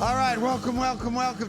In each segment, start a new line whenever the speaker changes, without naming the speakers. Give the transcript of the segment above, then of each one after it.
All right, welcome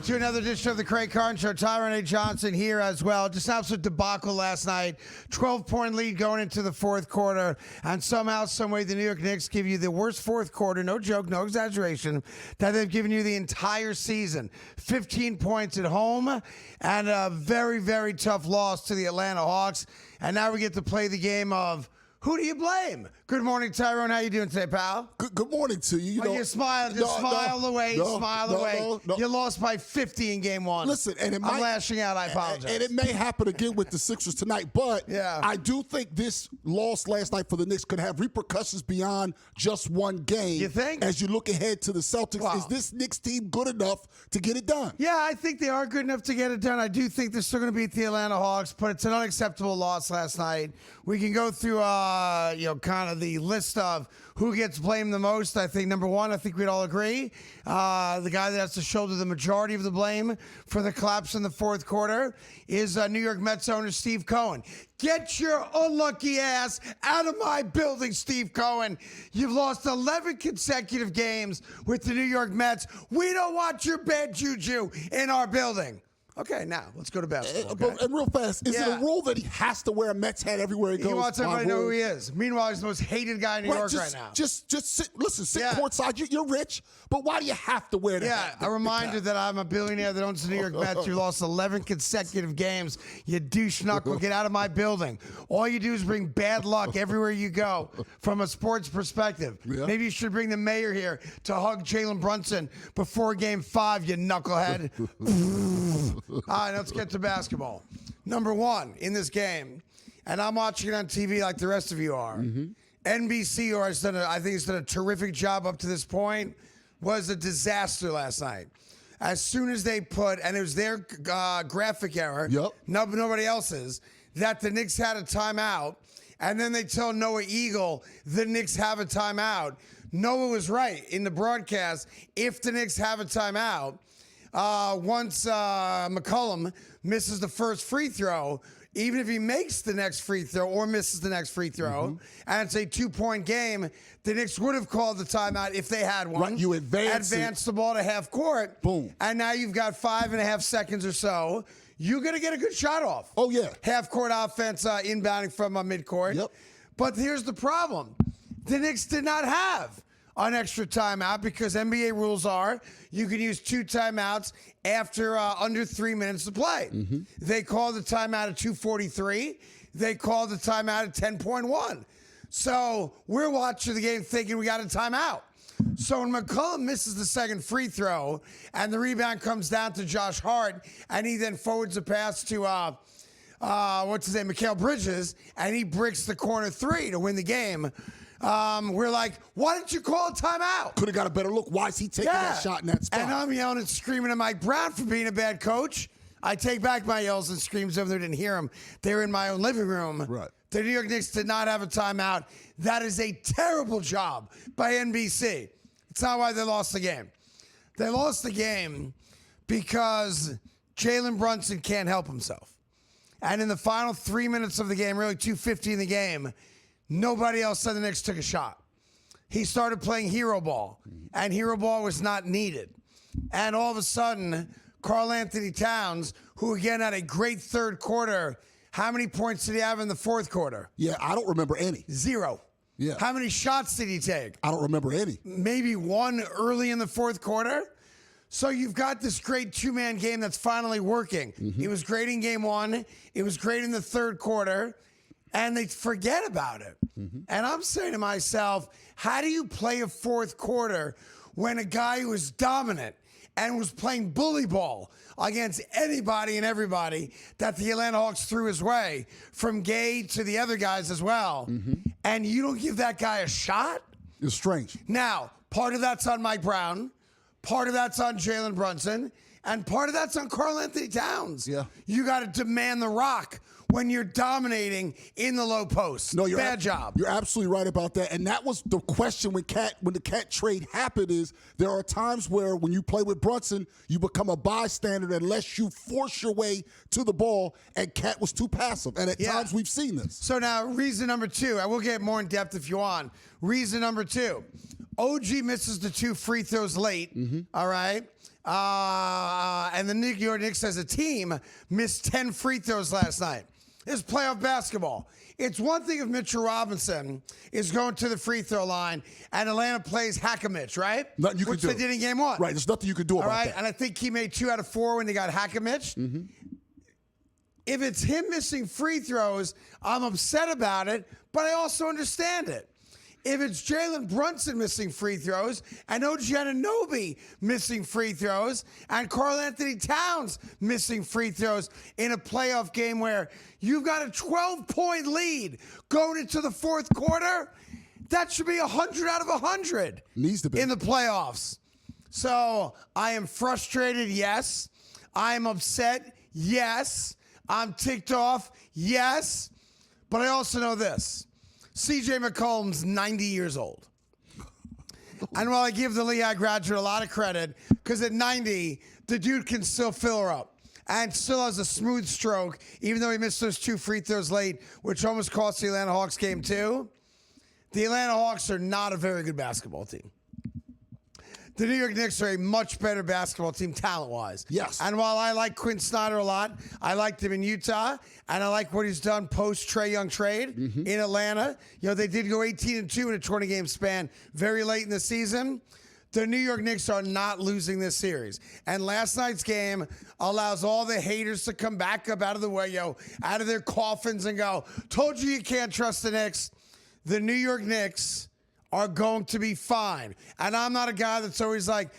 to another edition of the Carton Show. Tyron A. Johnson here as well. Just an absolute debacle last night. 12-point lead going into the fourth quarter, and somehow, someway, the New York Knicks give you the worst fourth quarter, no joke, no exaggeration, that they've given you the entire season. 15 points at home, and a very, very tough loss to the Atlanta Hawks. And now we get to play the game of who do you blame? Good morning, Tyrone. How you doing today, pal?
Good morning to you.
You smile. Smile away. You lost by 50 in game one.
Listen, and
I'm lashing out. I apologize.
And it may happen again with the Sixers tonight, but
yeah.
I do think this loss last night for the Knicks could have repercussions beyond just one game.
You think?
As you look ahead to the Celtics,
wow.
Is this Knicks team good enough to get it done?
Yeah, I think they are good enough to get it done. I do think they're still going to beat the Atlanta Hawks, but it's an unacceptable loss last night. We can go through, kind of the list of who gets blamed the most. I think number one, I think we'd all agree, the guy that has to shoulder the majority of the blame for the collapse in the fourth quarter is New York Mets owner Steve Cohen. Get your unlucky ass out of my building, Steve Cohen. You've lost 11 consecutive games with the New York Mets. We don't want your bad juju in our building. Okay, now let's go to basketball. Okay?
And real fast, is it a rule that he has to wear a Mets hat everywhere he goes?
He wants everybody to know who he is. Meanwhile, he's the most hated guy in New York right now.
Just sit courtside. You're rich, but why do you have to wear that hat?
A reminder that I'm a billionaire that owns the New York Mets. You lost 11 consecutive games. You douche knuckle. Get out of my building. All you do is bring bad luck everywhere you go from a sports perspective. Yeah. Maybe you should bring the mayor here to hug Jalen Brunson before Game 5, you knucklehead. All right, let's get to basketball. Number one in this game, and I'm watching it on TV like the rest of you are. NBC, I think it's done a terrific job up to this point, was a disaster last night. As soon as they put, and it was their graphic error, nobody else's, that the Knicks had a timeout, and then they tell Noah Eagle the Knicks have a timeout. Noah was right in the broadcast. If the Knicks have a timeout, once McCollum misses the first free throw, even if he makes the next free throw or misses the next free throw, and it's a 2-point game, the Knicks would have called the timeout if they had one.
Right, you advance
the ball to half court.
Boom.
And now you've got 5.5 seconds or so. You're going to get a good shot off.
Oh, yeah.
Half court offense inbounding from midcourt.
Yep.
But here's the problem. The Knicks did not have an extra timeout because NBA rules are you can use 2 timeouts after under 3 minutes to play. They called the timeout at 2:43. They called the timeout at 10.1. So we're watching the game thinking we got a timeout. So when McCollum misses the second free throw and the rebound comes down to Josh Hart and he then forwards a pass to Mikal Bridges, and he bricks the corner 3 to win the game. We're like, why didn't you call a timeout?
Could have got a better look. Why is he taking that shot in that spot?
And I'm yelling and screaming at Mike Brown for being a bad coach. I take back my yells and screams over there. Didn't hear them. They were in my own living room.
Right.
The New York Knicks did not have a timeout. That is a terrible job by NBC. It's not why they lost the game. They lost the game because Jalen Brunson can't help himself. And in the final 3 minutes of the game, really 2:50 in the game, nobody else said the Knicks took a shot. He started playing hero ball, and hero ball was not needed. And all of a sudden, Karl Anthony Towns, who again had a great third quarter, how many points did he have in the fourth quarter?
Yeah, I don't remember any.
0.
Yeah.
How many shots did he take?
I don't remember any.
Maybe 1 early in the fourth quarter. So you've got this great 2-man game that's finally working. It was great in game 1. It was great in the third quarter. And they forget about it. And I'm saying to myself, how do you play a fourth quarter when a guy who was dominant and was playing bully ball against anybody and everybody that the Atlanta Hawks threw his way, from Gay to the other guys as well, and you don't give that guy a shot?
It's strange.
Now, part of that's on Mike Brown, part of that's on Jalen Brunson, and part of that's on Karl Anthony Towns.
Yeah.
You got to demand the rock when you're dominating in the low post.
No,
bad job.
You're absolutely right about that. And that was the question when the Cat trade happened is there are times where when you play with Brunson, you become a bystander unless you force your way to the ball, and Cat was too passive. And at times we've seen this.
So now reason number 2, I will get more in depth if you want. Reason number 2, OG misses the 2 free throws late. All right. And the New York Knicks as a team missed 10 free throws last night. This is playoff basketball. It's one thing if Mitchell Robinson is going to the free throw line and Atlanta plays Hack-a-Mitch, right?
Nothing you can do.
Which they did in game 1.
Right, there's nothing you can do about that.
And I think he made 2 out of 4 when they got Hack-a-Mitch. If it's him missing free throws, I'm upset about it, but I also understand it. If it's Jalen Brunson missing free throws and OG Anunoby missing free throws and Karl Anthony Towns missing free throws in a playoff game where you've got a 12-point lead going into the fourth quarter, that should be 100 out of 100
Needs to be.
in the playoffs. So I am frustrated, yes. I am upset, yes. I'm ticked off, yes. But I also know this. C.J. McCollum's 90 years old. And while I give the Lehigh graduate a lot of credit, because at 90, the dude can still fill her up and still has a smooth stroke, even though he missed those 2 free throws late, which almost cost the Atlanta Hawks game too. The Atlanta Hawks are not a very good basketball team. The New York Knicks are a much better basketball team talent-wise.
Yes.
And while I like Quinn Snyder a lot, I liked him in Utah, and I like what he's done post-Trae Young trade in Atlanta. You know, they did go 18-2 in a 20-game span very late in the season. The New York Knicks are not losing this series. And last night's game allows all the haters to come back up out of the way, out of their coffins and go, told you can't trust the Knicks. The New York Knicks are going to be fine. And I'm not a guy that's always like,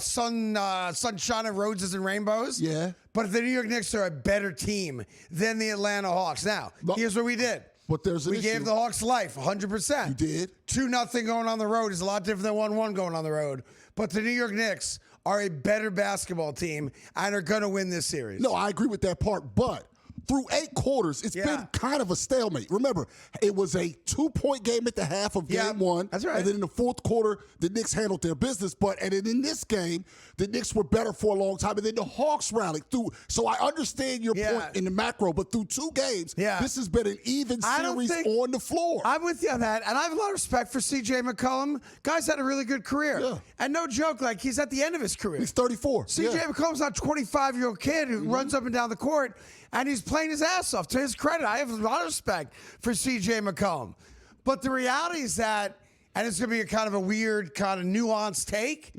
sunshine and roses and rainbows.
Yeah.
But the New York Knicks are a better team than the Atlanta Hawks. Now, here's what we did.
But there's an
we
issue.
gave the Hawks life, 100%.
You did.
2-0 going on the road is a lot different than 1-1 going on the road. But the New York Knicks are a better basketball team and are going to win this series.
No, I agree with that part, but through 8 quarters, it's been kind of a stalemate. Remember, it was a 2-point game at the half of game 1.
That's right.
And then in the fourth quarter, the Knicks handled their business. And then in this game, the Knicks were better for a long time. And then the Hawks rallied through. So I understand your point in the macro, but through 2 games, this has been an even series on the floor.
I'm with you on that. And I have a lot of respect for C.J. McCollum. Guy's had a really good career.
Yeah.
And no joke, like he's at the end of his career.
He's 34.
C.J. McCollum's not a 25-year-old kid who runs up and down the court, and he's playing his ass off. To his credit, I have a lot of respect for C.J. McCollum. But the reality is that, and it's going to be a kind of a weird, kind of nuanced take,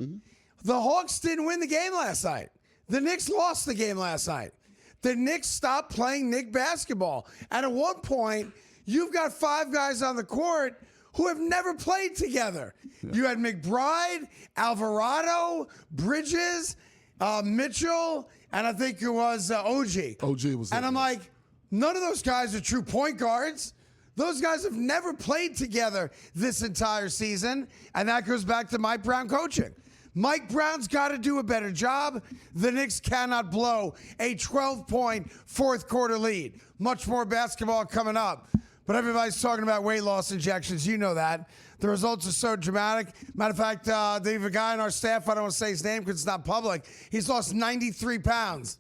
the Hawks didn't win the game last night. The Knicks lost the game last night. The Knicks stopped playing Knick basketball. And at one point, you've got 5 guys on the court who have never played together. You had McBride, Alvarado, Bridges, Mitchell, and I think it was OG.
OG was
And I'm like, none of those guys are true point guards. Those guys have never played together this entire season, and that goes back to Mike Brown coaching. Mike Brown's got to do a better job. The Knicks cannot blow a 12-point fourth quarter lead. Much more basketball coming up. But everybody's talking about weight loss injections. You know that. The results are so dramatic. Matter of fact, they have a guy on our staff, I don't want to say his name because it's not public. He's lost 93 pounds.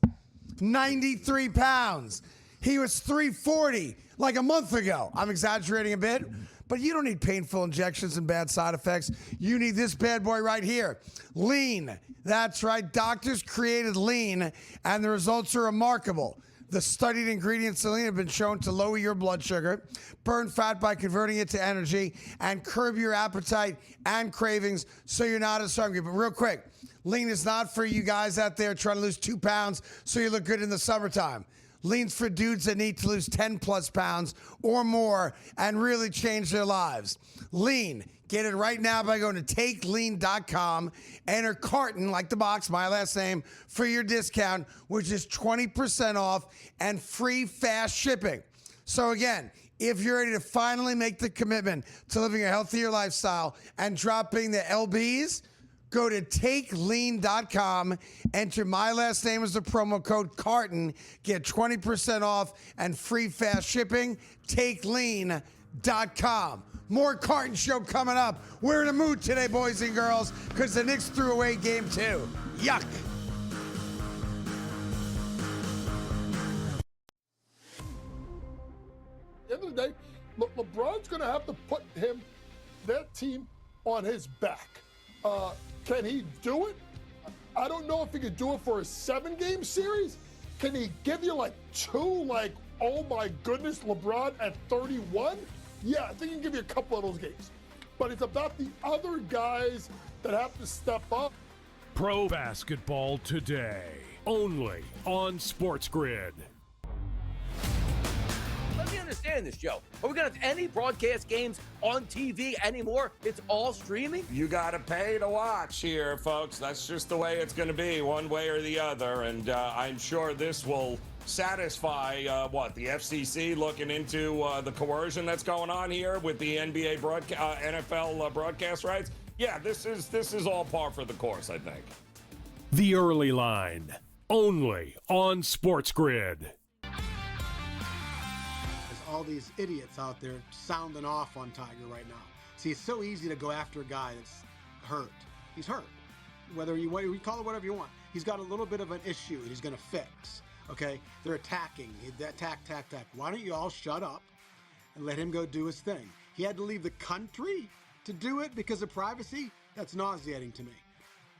93 pounds. He was 340 like a month ago. I'm exaggerating a bit, but you don't need painful injections and bad side effects. You need this bad boy right here. Lean. That's right. Doctors created lean, and the results are remarkable. The studied ingredients in lean have been shown to lower your blood sugar, burn fat by converting it to energy, and curb your appetite and cravings so you're not as hungry. But real quick, lean is not for you guys out there trying to lose 2 pounds so you look good in the summertime. Lean's for dudes that need to lose 10 plus pounds or more and really change their lives. Lean. Get it right now by going to takelean.com. Enter Carton, like the box, my last name, for your discount, which is 20% off and free fast shipping. So again, if you're ready to finally make the commitment to living a healthier lifestyle and dropping the LBs, go to takelean.com, enter my last name as the promo code Carton, get 20% off and free fast shipping, takelean.com. More Carton Show coming up. We're in a mood today, boys and girls, because the Knicks threw away game 2. Yuck.
At the end of the day, LeBron's going to have to put that team on his back. Can he do it? I don't know if he could do it for a 7-game series. Can he give you like 2, like, oh my goodness, LeBron at 31? Yeah, I think he can give you a couple of those games. But it's about the other guys that have to step up.
Pro Basketball Today, only on SportsGrid.
Let me understand this, Joe. Are we going to have any broadcast games on TV anymore? It's all streaming?
You got to pay to watch here, folks. That's just the way it's going to be, one way or the other. And I'm sure this will satisfy, the FCC looking into the coercion that's going on here with the NBA NFL broadcast rights. Yeah, this is all par for the course, I think.
The Early Line, only on SportsGrid.
All these idiots out there sounding off on Tiger right now. See, it's so easy to go after a guy that's hurt. He's hurt. Whether you call it whatever you want. He's got a little bit of an issue he's going to fix. Okay? They're attacking. Attack. Why don't you all shut up and let him go do his thing? He had to leave the country to do it because of privacy? That's nauseating to me.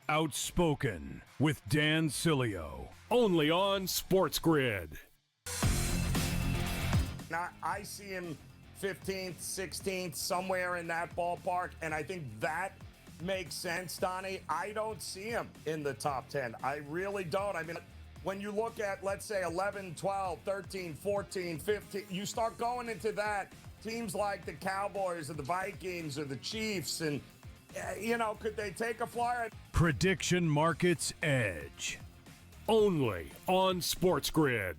Outspoken with Dan Cilio, only on SportsGrid.
I see him 15th, 16th, somewhere in that ballpark, and I think that makes sense, Donnie. I don't see him in the top 10. I really don't. I mean, when you look at, let's say, 11, 12, 13, 14, 15, you start going into that, teams like the Cowboys or the Vikings or the Chiefs, and, could they take a flyer?
Prediction Markets Edge, only on SportsGrid.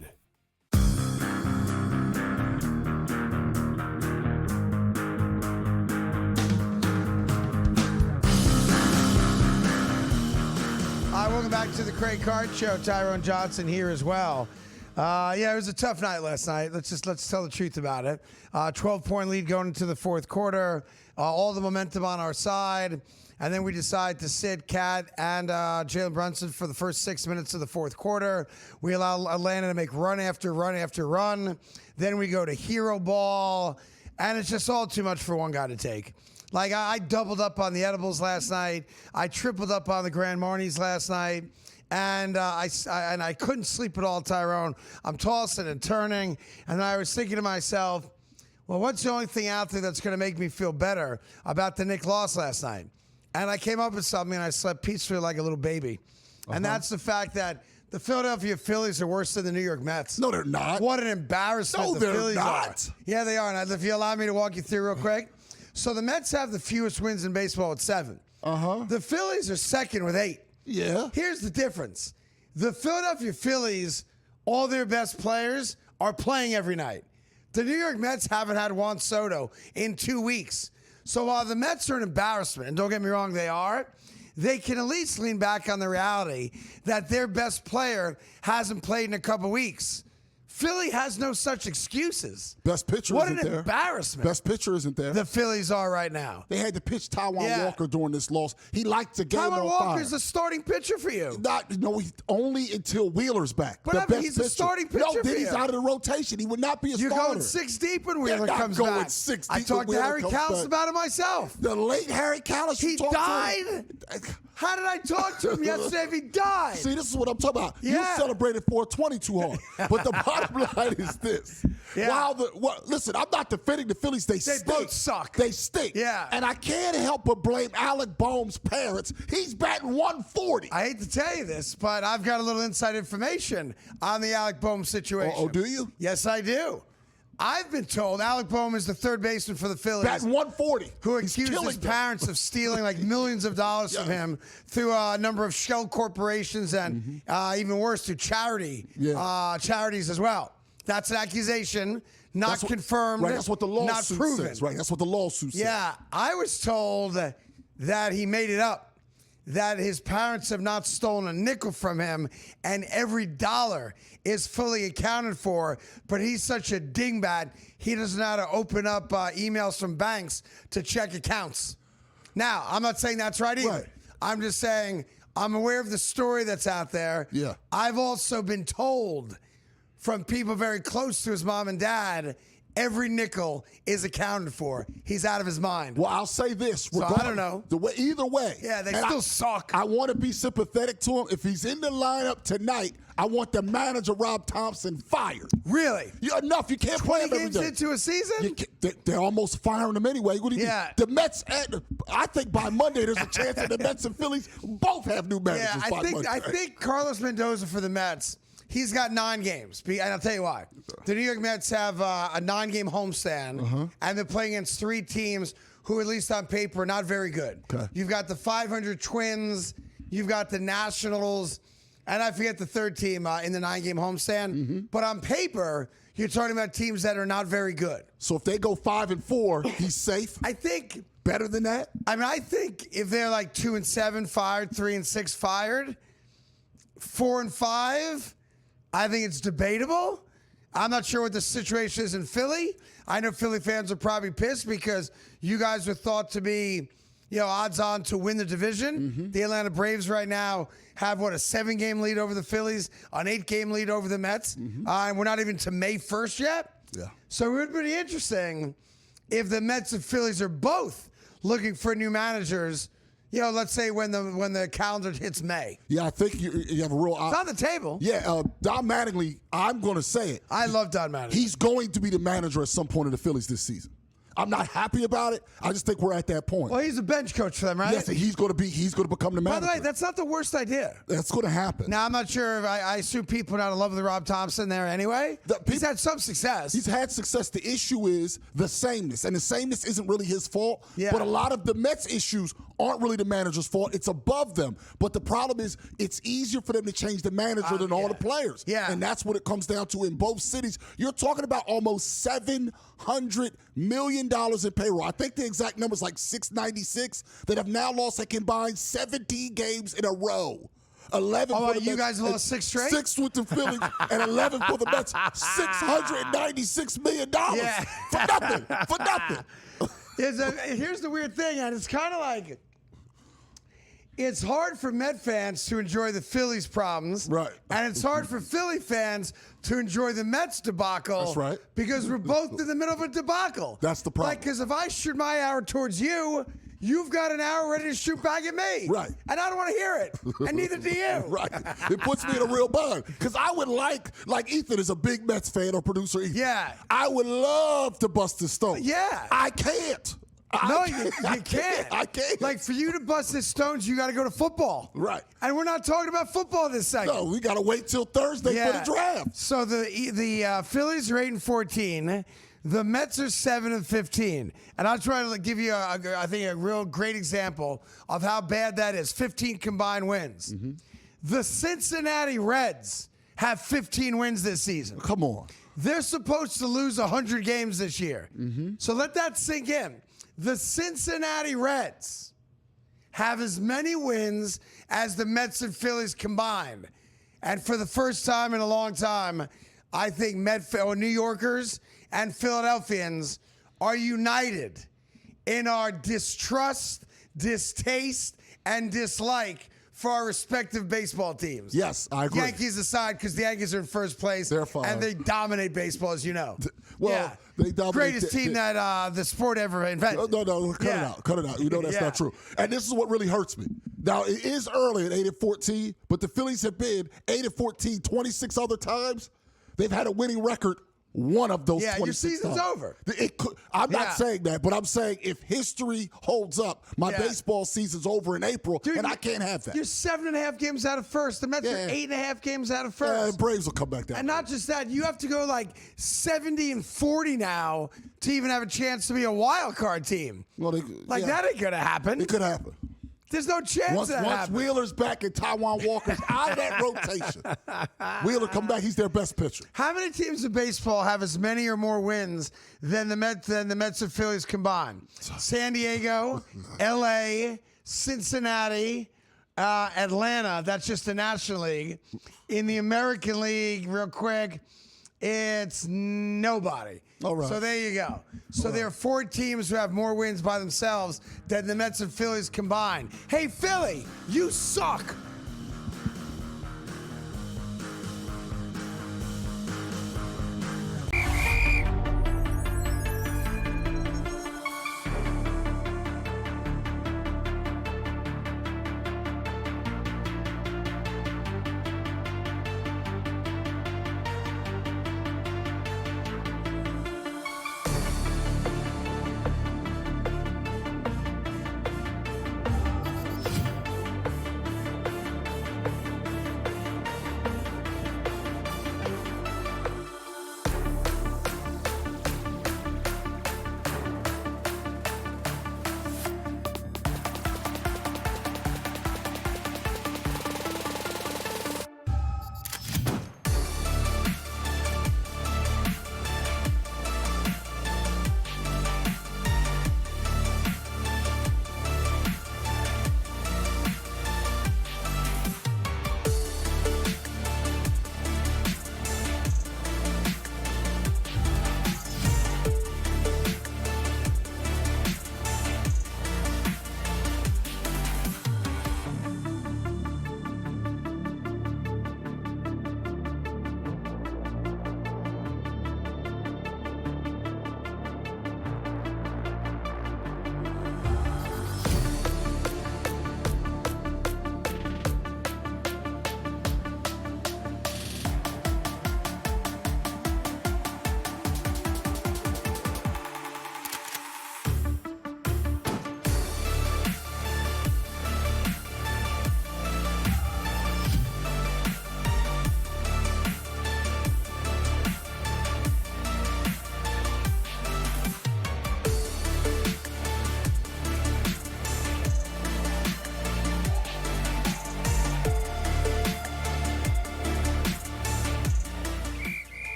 Welcome back to the Craig Card Show. Tyrone Johnson here as well. It was a tough night last night. Let's tell the truth about it. 12-point lead going into the fourth quarter. All the momentum on our side. And then we decide to sit Cat and Jalen Brunson for the first 6 minutes of the fourth quarter. We allow Atlanta to make run after run after run. Then we go to hero ball. And it's just all too much for one guy to take. Like, I doubled up on the edibles last night. I tripled up on the Grand Marnies last night. And I couldn't sleep at all, Tyrone. I'm tossing and turning. And I was thinking to myself, well, what's the only thing out there that's going to make me feel better about the Knicks loss last night? And I came up with something, and I slept peacefully like a little baby. And that's the fact that the Philadelphia Phillies are worse than the New York Mets.
No, they're not.
What an embarrassment the Phillies are. Yeah, they are. And if you allow me to walk you through real quick. So the Mets have the fewest wins in baseball with 7. The Phillies are second with 8.
Yeah.
Here's the difference. The Philadelphia Phillies, all their best players are playing every night. The New York Mets haven't had Juan Soto in 2 weeks. So while the Mets are an embarrassment, and don't get me wrong, they can at least lean back on the reality that their best player hasn't played in a couple weeks. Philly has no such excuses.
Best pitcher
what
isn't there.
What an embarrassment.
Best pitcher isn't there.
The Phillies are right now.
They had to pitch Taijuan Walker during this loss. He liked to game on fire.
Taijuan Walker's the starting pitcher for you.
Only until Wheeler's back.
But he's a starting pitcher for you.
Then he's out of the rotation. He would not be a starter.
You're going 6 deep when Wheeler comes back.
Going 6 deep.
I talked to Harry Kalas about it myself.
The late Harry Kalas.
He died? How did I talk to him yesterday if he died?
See, this is what I'm talking about.
Yeah.
You celebrated 420 too hard. But the bottom line is this.
Yeah.
Listen, I'm not defending the Phillies. They stink.
both suck.
They stink.
Yeah.
And I can't help but blame Alec Boehm's parents. He's batting 140.
I hate to tell you this, but I've got a little inside information on the Alec Boehm situation.
Oh, do you?
Yes, I do. I've been told Alec Boehm is the third baseman for the Phillies.
Batting 140.
Who accused his parents of stealing like millions of dollars from him through a number of shell corporations and even worse, through charities as well. That's an accusation, not confirmed,
right, that's what the lawsuit
not proven.
says. Right, that's what the lawsuit says.
Yeah, I was told that he made it up. That his parents have not stolen a nickel from him, and every dollar is fully accounted for. But he's such a dingbat, he doesn't know how to open up emails from banks to check accounts. Now, I'm not saying that's right either.
Right.
I'm just saying I'm aware of the story that's out there.
Yeah.
I've also been told from people very close to his mom and dad every nickel is accounted for. He's out of his mind.
Well, I'll say this.
So I don't know.
Either way.
Yeah, they
and
still suck.
I want to be sympathetic to him. If he's in the lineup tonight, I want the manager, Rob Thompson, fired.
Really?
Enough. You can't play him every
games
day.
into a season?
They're almost firing him anyway. What do you
Yeah.
mean? The Mets, I think by Monday there's a chance that the Mets and Phillies both have new managers by Monday.
I think Carlos Mendoza for the Mets, he's got 9 games. And I'll tell you why. The New York Mets have a 9-game homestand, and they're playing against 3 teams who, at least on paper, are not very good.
Okay.
You've got the 500 Twins. You've got the Nationals. And I forget the third team in the 9-game homestand. But on paper, you're talking about teams that are not very good.
So if they go 5-4, he's safe?
I think
Better than that?
I mean, I think if they're like 2-7 fired, 3-6 fired, 4-5, I think it's debatable. I'm not sure what the situation is in Philly. I know Philly fans are probably pissed because you guys are thought to be, odds on to win the division. The Atlanta Braves right now have, a 7-game lead over the Phillies, an 8-game lead over the Mets. And we're not even to May 1st yet.
Yeah.
So it would be interesting if the Mets and Phillies are both looking for new managers, let's say when the calendar hits May.
Yeah, I think you have a real...
It's on the table.
Yeah, Don Mattingly, I'm going to say it.
I love Don Mattingly.
He's going to be the manager at some point of the Phillies this season. I'm not happy about it. I just think we're at that point.
Well, he's a bench coach for them, right?
Yes, he's going to become the manager.
By the way, that's not the worst idea.
That's going to happen.
Now, I'm not sure if I assume people are not in love with Rob Thompson there anyway. He's had some success.
He's had success. The issue is the sameness, and the sameness isn't really his fault.
Yeah.
But a lot of the Mets issues aren't really the manager's fault. It's above them. But the problem is it's easier for them to change the manager than all the players.
Yeah.
And that's what it comes down to in both cities. You're talking about almost $700 million in payroll. I think the exact number is like 696 that have now lost a combined 17 games in a row. 11 for the
you
Mets,
guys lost 6 straight?
6 with the Phillies and 11 for the Mets. $696 million for nothing. For nothing.
Here's the weird thing, and it's kind of like it's hard for Met fans to enjoy the Phillies' problems.
Right.
And it's hard for Philly fans to enjoy the Mets debacle.
That's right.
Because we're both in the middle of a debacle.
That's the problem.
Because if I shoot my arrow towards you, you've got an arrow ready to shoot back at me.
Right.
And I don't want to hear it. And neither do you.
Right. It puts me in a real bind. Because I would like Ethan is a big Mets fan or producer Ethan.
Yeah.
I would love to bust his stone.
Yeah.
I can't.
No, you can't.
I can't.
Like, for you to bust his stones, you got to go to football.
Right.
And we're not talking about football this second.
No, we got to wait till Thursday for the draft.
So the Phillies are 8-14. The Mets are 7-15. And I'll try to give you, I think, a real great example of how bad that is. 15 combined wins. The Cincinnati Reds have 15 wins this season.
Come on.
They're supposed to lose 100 games this year. So let that sink in. The Cincinnati Reds have as many wins as the Mets and Phillies combined. And for the first time in a long time, I think New Yorkers and Philadelphians are united in our distrust, distaste, and dislike for our respective baseball teams.
Yes, I agree.
Yankees aside, because the Yankees are in first place.
They're fine.
And they dominate baseball, as you know.
Well, they dominate.
Greatest team that the sport ever invented.
No, cut it out. Cut it out. You know that's not true. And this is what really hurts me. Now, it is early at 8-14, but the Phillies have been 8-14 26 other times. They've had a winning record one of those 26
your season's
times.
over.
I'm not saying that, but I'm saying if history holds up, my baseball season's over in April, and I can't have that.
You're 7.5 games out of first. The Mets are 8.5 games out of first.
The Braves will come back down.
And not just that, you have to go like 70-40 now to even have a chance to be a wild card team.
Well,
that ain't gonna happen.
It could happen.
There's no chance
once
happens.
Wheeler's back and Taijuan Walker's out of that rotation, Wheeler come back. He's their best pitcher.
How many teams in baseball have as many or more wins than the Mets and Phillies combined? San Diego, L.A., Cincinnati, Atlanta. That's just the National League. In the American League, real quick, it's nobody.
All right.
So there you go. So there are 4 teams who have more wins by themselves than the Mets and Phillies combined. Hey, Philly, you suck.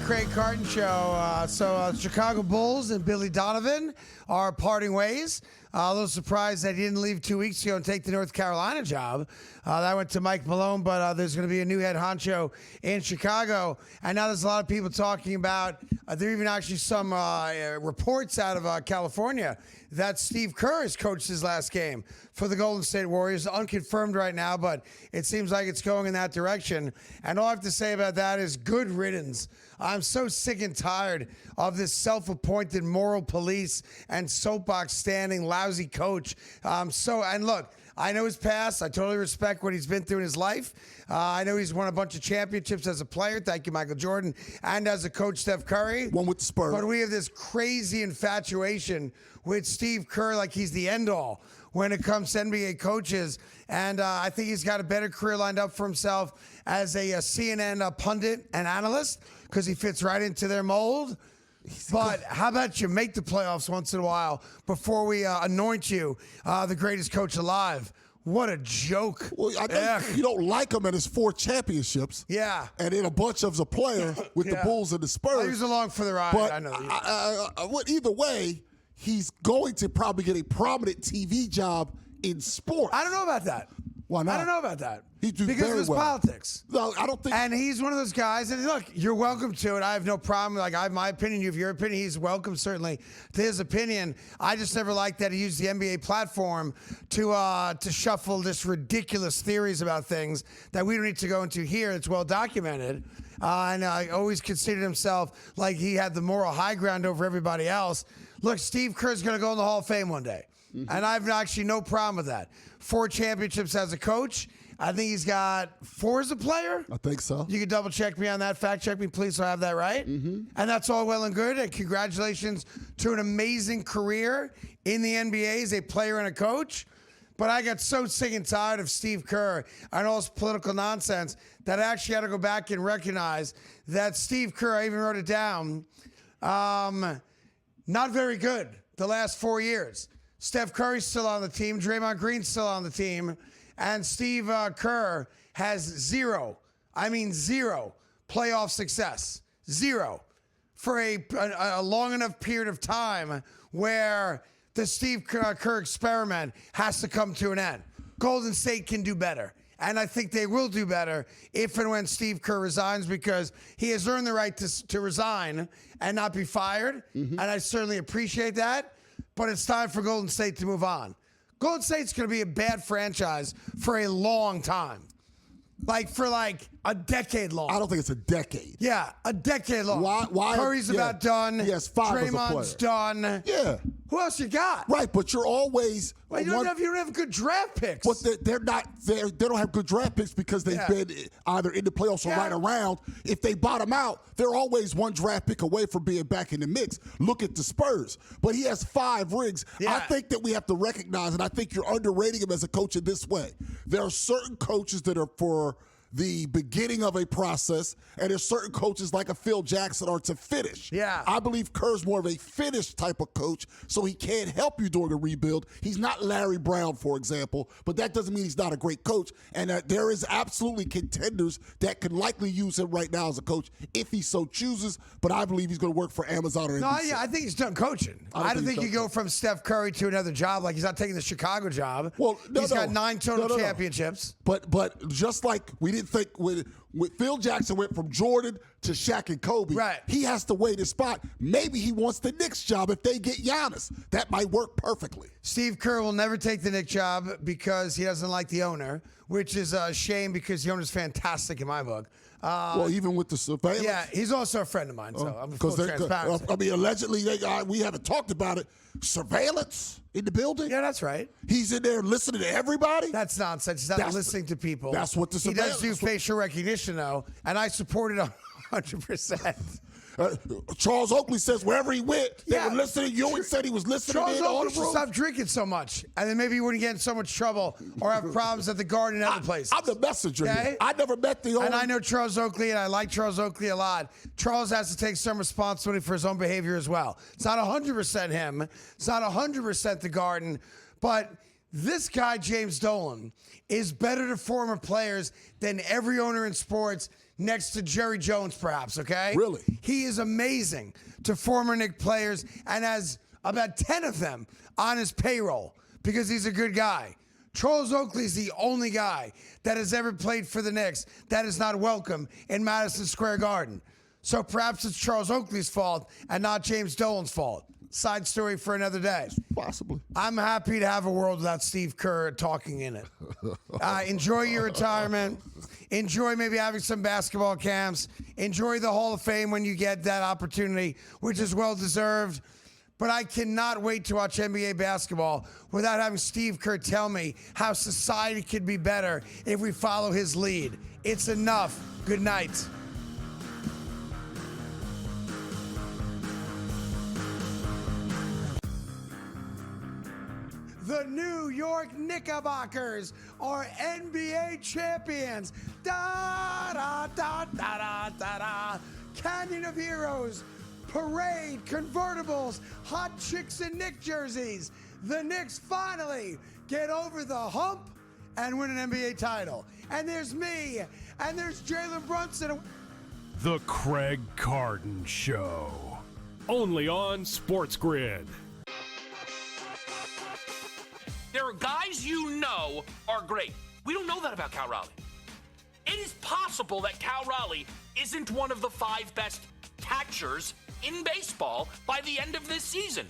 Craig Carton show. So Chicago Bulls and Billy Donovan are parting ways. A little surprised that he didn't leave 2 weeks ago and take the North Carolina job. That went to Mike Malone, but there's going to be a new head honcho in Chicago. And now there's a lot of people talking about, there are even actually some reports out of California that Steve Kerr has coached his last game for the Golden State Warriors. Unconfirmed right now, but it seems like it's going in that direction. And all I have to say about that is good riddance. I'm so sick and tired of this self-appointed moral police and soapbox standing lousy coach. And look, I know his past. I totally respect what he's been through in his life. I know he's won a bunch of championships as a player. Thank you, Michael Jordan. And as a coach, Steph Curry.
One with the Spurs.
But we have this crazy infatuation with Steve Kerr like he's the end-all when it comes to NBA coaches. And I think he's got a better career lined up for himself as a CNN pundit and analyst because he fits right into their mold. But how about you make the playoffs once in a while before we anoint you the greatest coach alive? What a joke.
Well, I think you don't like him at his 4 championships.
Yeah.
And then a bunch of a player with the Bulls and the Spurs.
He was along for the ride.
But
I know.
Either way, he's going to probably get a prominent TV job in sports.
I don't know about that.
Why not?
I don't know about that.
He do
because
very
of his
well.
politics.
No, I don't think.
And he's one of those guys. And look, you're welcome to it. I have no problem. Like I have my opinion. You have your opinion. He's welcome certainly to his opinion. I just never liked that he used the NBA platform to shuffle this ridiculous theories about things that we don't need to go into here. It's well documented. And I always considered himself like he had the moral high ground over everybody else. Look, Steve Kerr's going to go in the Hall of Fame one day. Mm-hmm. And I've actually no problem with that. 4 championships as a coach. I think he's got 4 as a player.
I think so.
You can double check me on that. Fact check me, please, so I have that right. Mm-hmm. And that's all well and good. And congratulations to an amazing career in the NBA as a player and a coach. But I got so sick and tired of Steve Kerr and all his political nonsense that I actually had to go back and recognize that Steve Kerr, I even wrote it down, not very good the last 4 years. Steph Curry's still on the team. Draymond Green's still on the team. And Steve Kerr has zero playoff success. Zero. For a long enough period of time where the Steve Kerr experiment has to come to an end. Golden State can do better. And I think they will do better if and when Steve Kerr resigns because he has earned the right to resign and not be fired. Mm-hmm. And I certainly appreciate that. But it's time for Golden State to move on. Golden State's going to be a bad franchise for a long time. For a decade long.
I don't think it's a decade.
Yeah, a decade long.
Why
Curry's about done.
Yes, 5 as a
Draymond's
player.
done.
Yeah.
Who else you got?
Right, but you're always.
Well, you don't have good draft picks.
But they're not. They don't have good draft picks because they've been either in the playoffs or right around. If they bottom out, they're always 1 draft pick away from being back in the mix. Look at the Spurs. But he has 5 rings.
Yeah.
I think that we have to recognize, and I think you're underrating him as a coach in this way. There are certain coaches that are for the beginning of a process, and there's certain coaches like a Phil Jackson are to finish.
Yeah.
I believe Kerr's more of a finish type of coach, so he can't help you during a rebuild. He's not Larry Brown, for example, but that doesn't mean he's not a great coach. And there is absolutely contenders that could likely use him right now as a coach if he so chooses, but I believe he's going to work for Amazon or NBC.
No, yeah, I think he's done coaching. I don't think you go from Steph Curry to another job. Like, he's not taking the Chicago job.
Well,
he's got 9 total championships.
But just like we didn't think with Phil Jackson went from Jordan to Shaq and Kobe.
Right.
He has to wait his spot. Maybe he wants the Knicks job if they get Giannis. That might work perfectly.
Steve Kerr will never take the Knicks job because he doesn't like the owner, which is a shame because the owner's fantastic in my book.
Well, even with the surveillance.
Yeah, he's also a friend of mine, so I'm full transparency.
I mean, allegedly, we haven't talked about it. Surveillance in the building?
Yeah, that's right.
He's in there listening to everybody?
That's nonsense. He's not listening to people.
That's what the surveillance.
He does do facial recognition, though, and I support it 100%.
Charles Oakley says wherever he went, they were listening. Ewing said he was listening.
Charles Oakley should stop drinking so much, and then maybe he wouldn't get in so much trouble or have problems at the Garden and other places.
I'm the messenger.
Okay?
I never met the owner.
And I know Charles Oakley, and I like Charles Oakley a lot. Charles has to take some responsibility for his own behavior as well. It's not 100% him. It's not 100% the Garden, but this guy, James Dolan, is better to former players than every owner in sports next to Jerry Jones, perhaps, okay?
Really?
He is amazing to former Knicks players and has about 10 of them on his payroll because he's a good guy. Charles Oakley is the only guy that has ever played for the Knicks that is not welcome in Madison Square Garden. So perhaps it's Charles Oakley's fault and not James Dolan's fault. Side story for another day.
Possibly.
I'm happy to have a world without Steve Kerr talking in it. Enjoy your retirement. Enjoy maybe having some basketball camps. Enjoy the Hall of Fame when you get that opportunity, which is well deserved. But I cannot wait to watch NBA basketball without having Steve Kerr tell me how society could be better if we follow his lead. It's enough. Good night. The New York Knickerbockers are NBA champions. Da da da da da da da. Canyon of Heroes, parade, convertibles, hot chicks in Knick jerseys. The Knicks finally get over the hump and win an NBA title. And there's me, and there's Jalen Brunson.
The Craig Carton Show. Only on SportsGrid.
There are guys you know are great. We don't know that about Cal Raleigh. It is possible that Cal Raleigh isn't one of the 5 best catchers in baseball by the end of this season.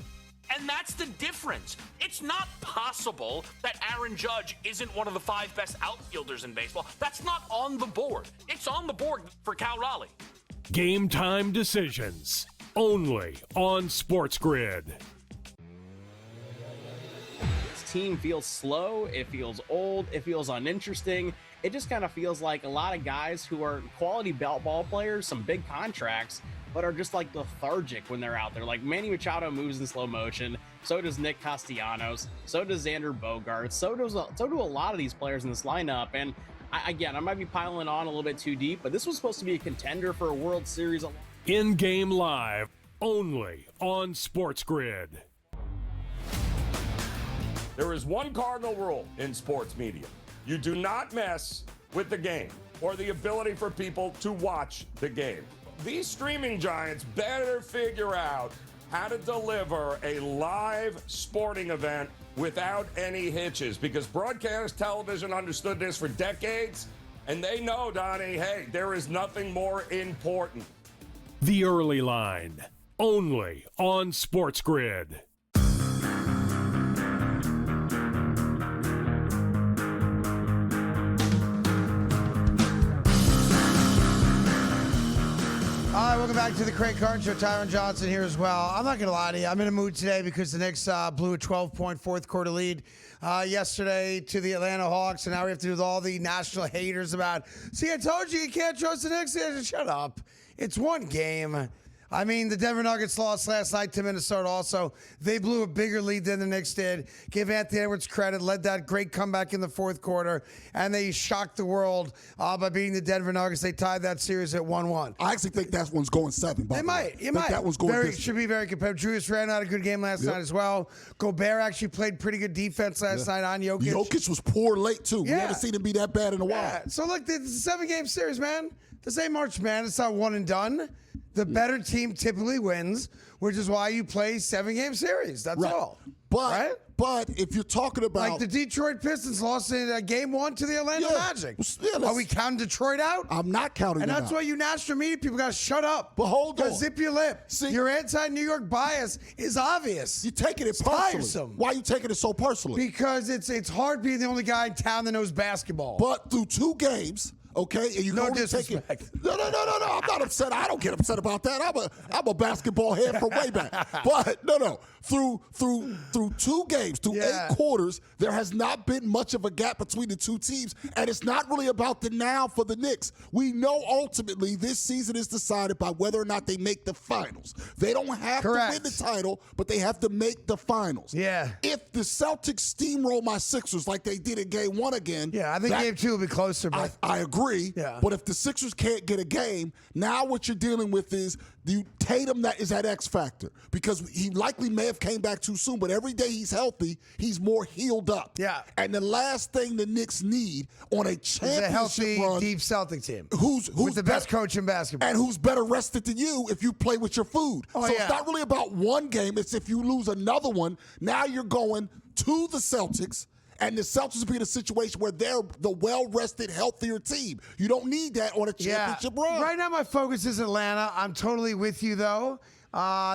And that's the difference. It's not possible that Aaron Judge isn't one of the 5 best outfielders in baseball. That's not on the board. It's on the board for Cal Raleigh.
Game time decisions. Only on SportsGrid.
Team feels slow, it feels old, it feels uninteresting. It just kind of feels like a lot of guys who are quality ball players, some big contracts, but are just like lethargic when they're out there. Like Manny Machado moves in slow motion, so does Nick Castellanos, so does Xander Bogaerts, so do a lot of these players in this lineup. And I might be piling on a little bit too deep, but this was supposed to be a contender for a World Series.
In-game live, only on SportsGrid.
There is one cardinal rule in sports media. You do not mess with the game or the ability for people to watch the game. These streaming giants better figure out how to deliver a live sporting event without any hitches, because broadcast television understood this for decades, and they know, Donnie, hey, there is nothing more important.
The Early Line, only on SportsGrid.
All right, welcome back to the Craig Carton Show. Tyron Johnson here as well. I'm not going to lie to you. I'm in a mood today because the Knicks blew a 12-point fourth quarter lead yesterday to the Atlanta Hawks, and now we have to deal with all the national haters about, see, I told you can't trust the Knicks. Shut up. It's one game. I mean, the Denver Nuggets lost last night to Minnesota also. They blew a bigger lead than the Knicks did. Give Anthony Edwards credit. Led that great comeback in the fourth quarter. And they shocked the world by beating the Denver Nuggets. They tied that series at 1-1.
I actually think that one's going 7.
They might. You might.
That one's going
should be very competitive. Julius Randle had a good game last night as well. Gobert actually played pretty good defense last night on Jokic.
Jokic was poor late, too. We haven't seen him be that bad in a while.
So, look, it's a 7-game series, man. This ain't March Madness. It's not one and done. The better team typically wins, which is why you play 7-game series. That's all.
But if you're talking about...
Like the Detroit Pistons lost in game 1 to the Orlando Magic. Are we counting Detroit out?
I'm not counting
And
them
that's
out.
why you national media people got to shut up.
But hold on.
Zip your lip.
See,
your anti-New York bias is obvious.
You're taking it
It's
personally.
tiresome.
Why are you taking it so personally?
Because it's hard being the only guy in town that knows basketball.
But through 2 games... Okay, and you
no
only
disrespect.
take it. No. I'm not upset. I don't get upset about that. I'm a basketball head from way back. But no. Through 2 games, through 8 quarters, there has not been much of a gap between the 2 teams, and it's not really about the now for the Knicks. We know ultimately this season is decided by whether or not they make the finals. They don't have to win the title, but they have to make the finals.
Yeah.
If the Celtics steamroll my Sixers like they did in Game 1 again,
I think Game 2 will be closer. But
I agree. agree.
Yeah.
But if the Sixers can't get a game, now what you're dealing with is Tatum that is that X factor because he likely may have came back too soon, but every day he's healthy, he's more healed up.
Yeah.
And the last thing the Knicks need on a championship
It's a healthy,
run,
deep Celtic team.
who's
with the best
better-
coach in basketball.
and who's better rested than you if you play with your food.
Oh,
so
yeah.
it's not really about one game. It's if you lose another one, now you're going to the Celtics, and the Celtics will be in a situation where they're the well-rested, healthier team. You don't need that on a championship run.
Right now, my focus is Atlanta. I'm totally with you, though.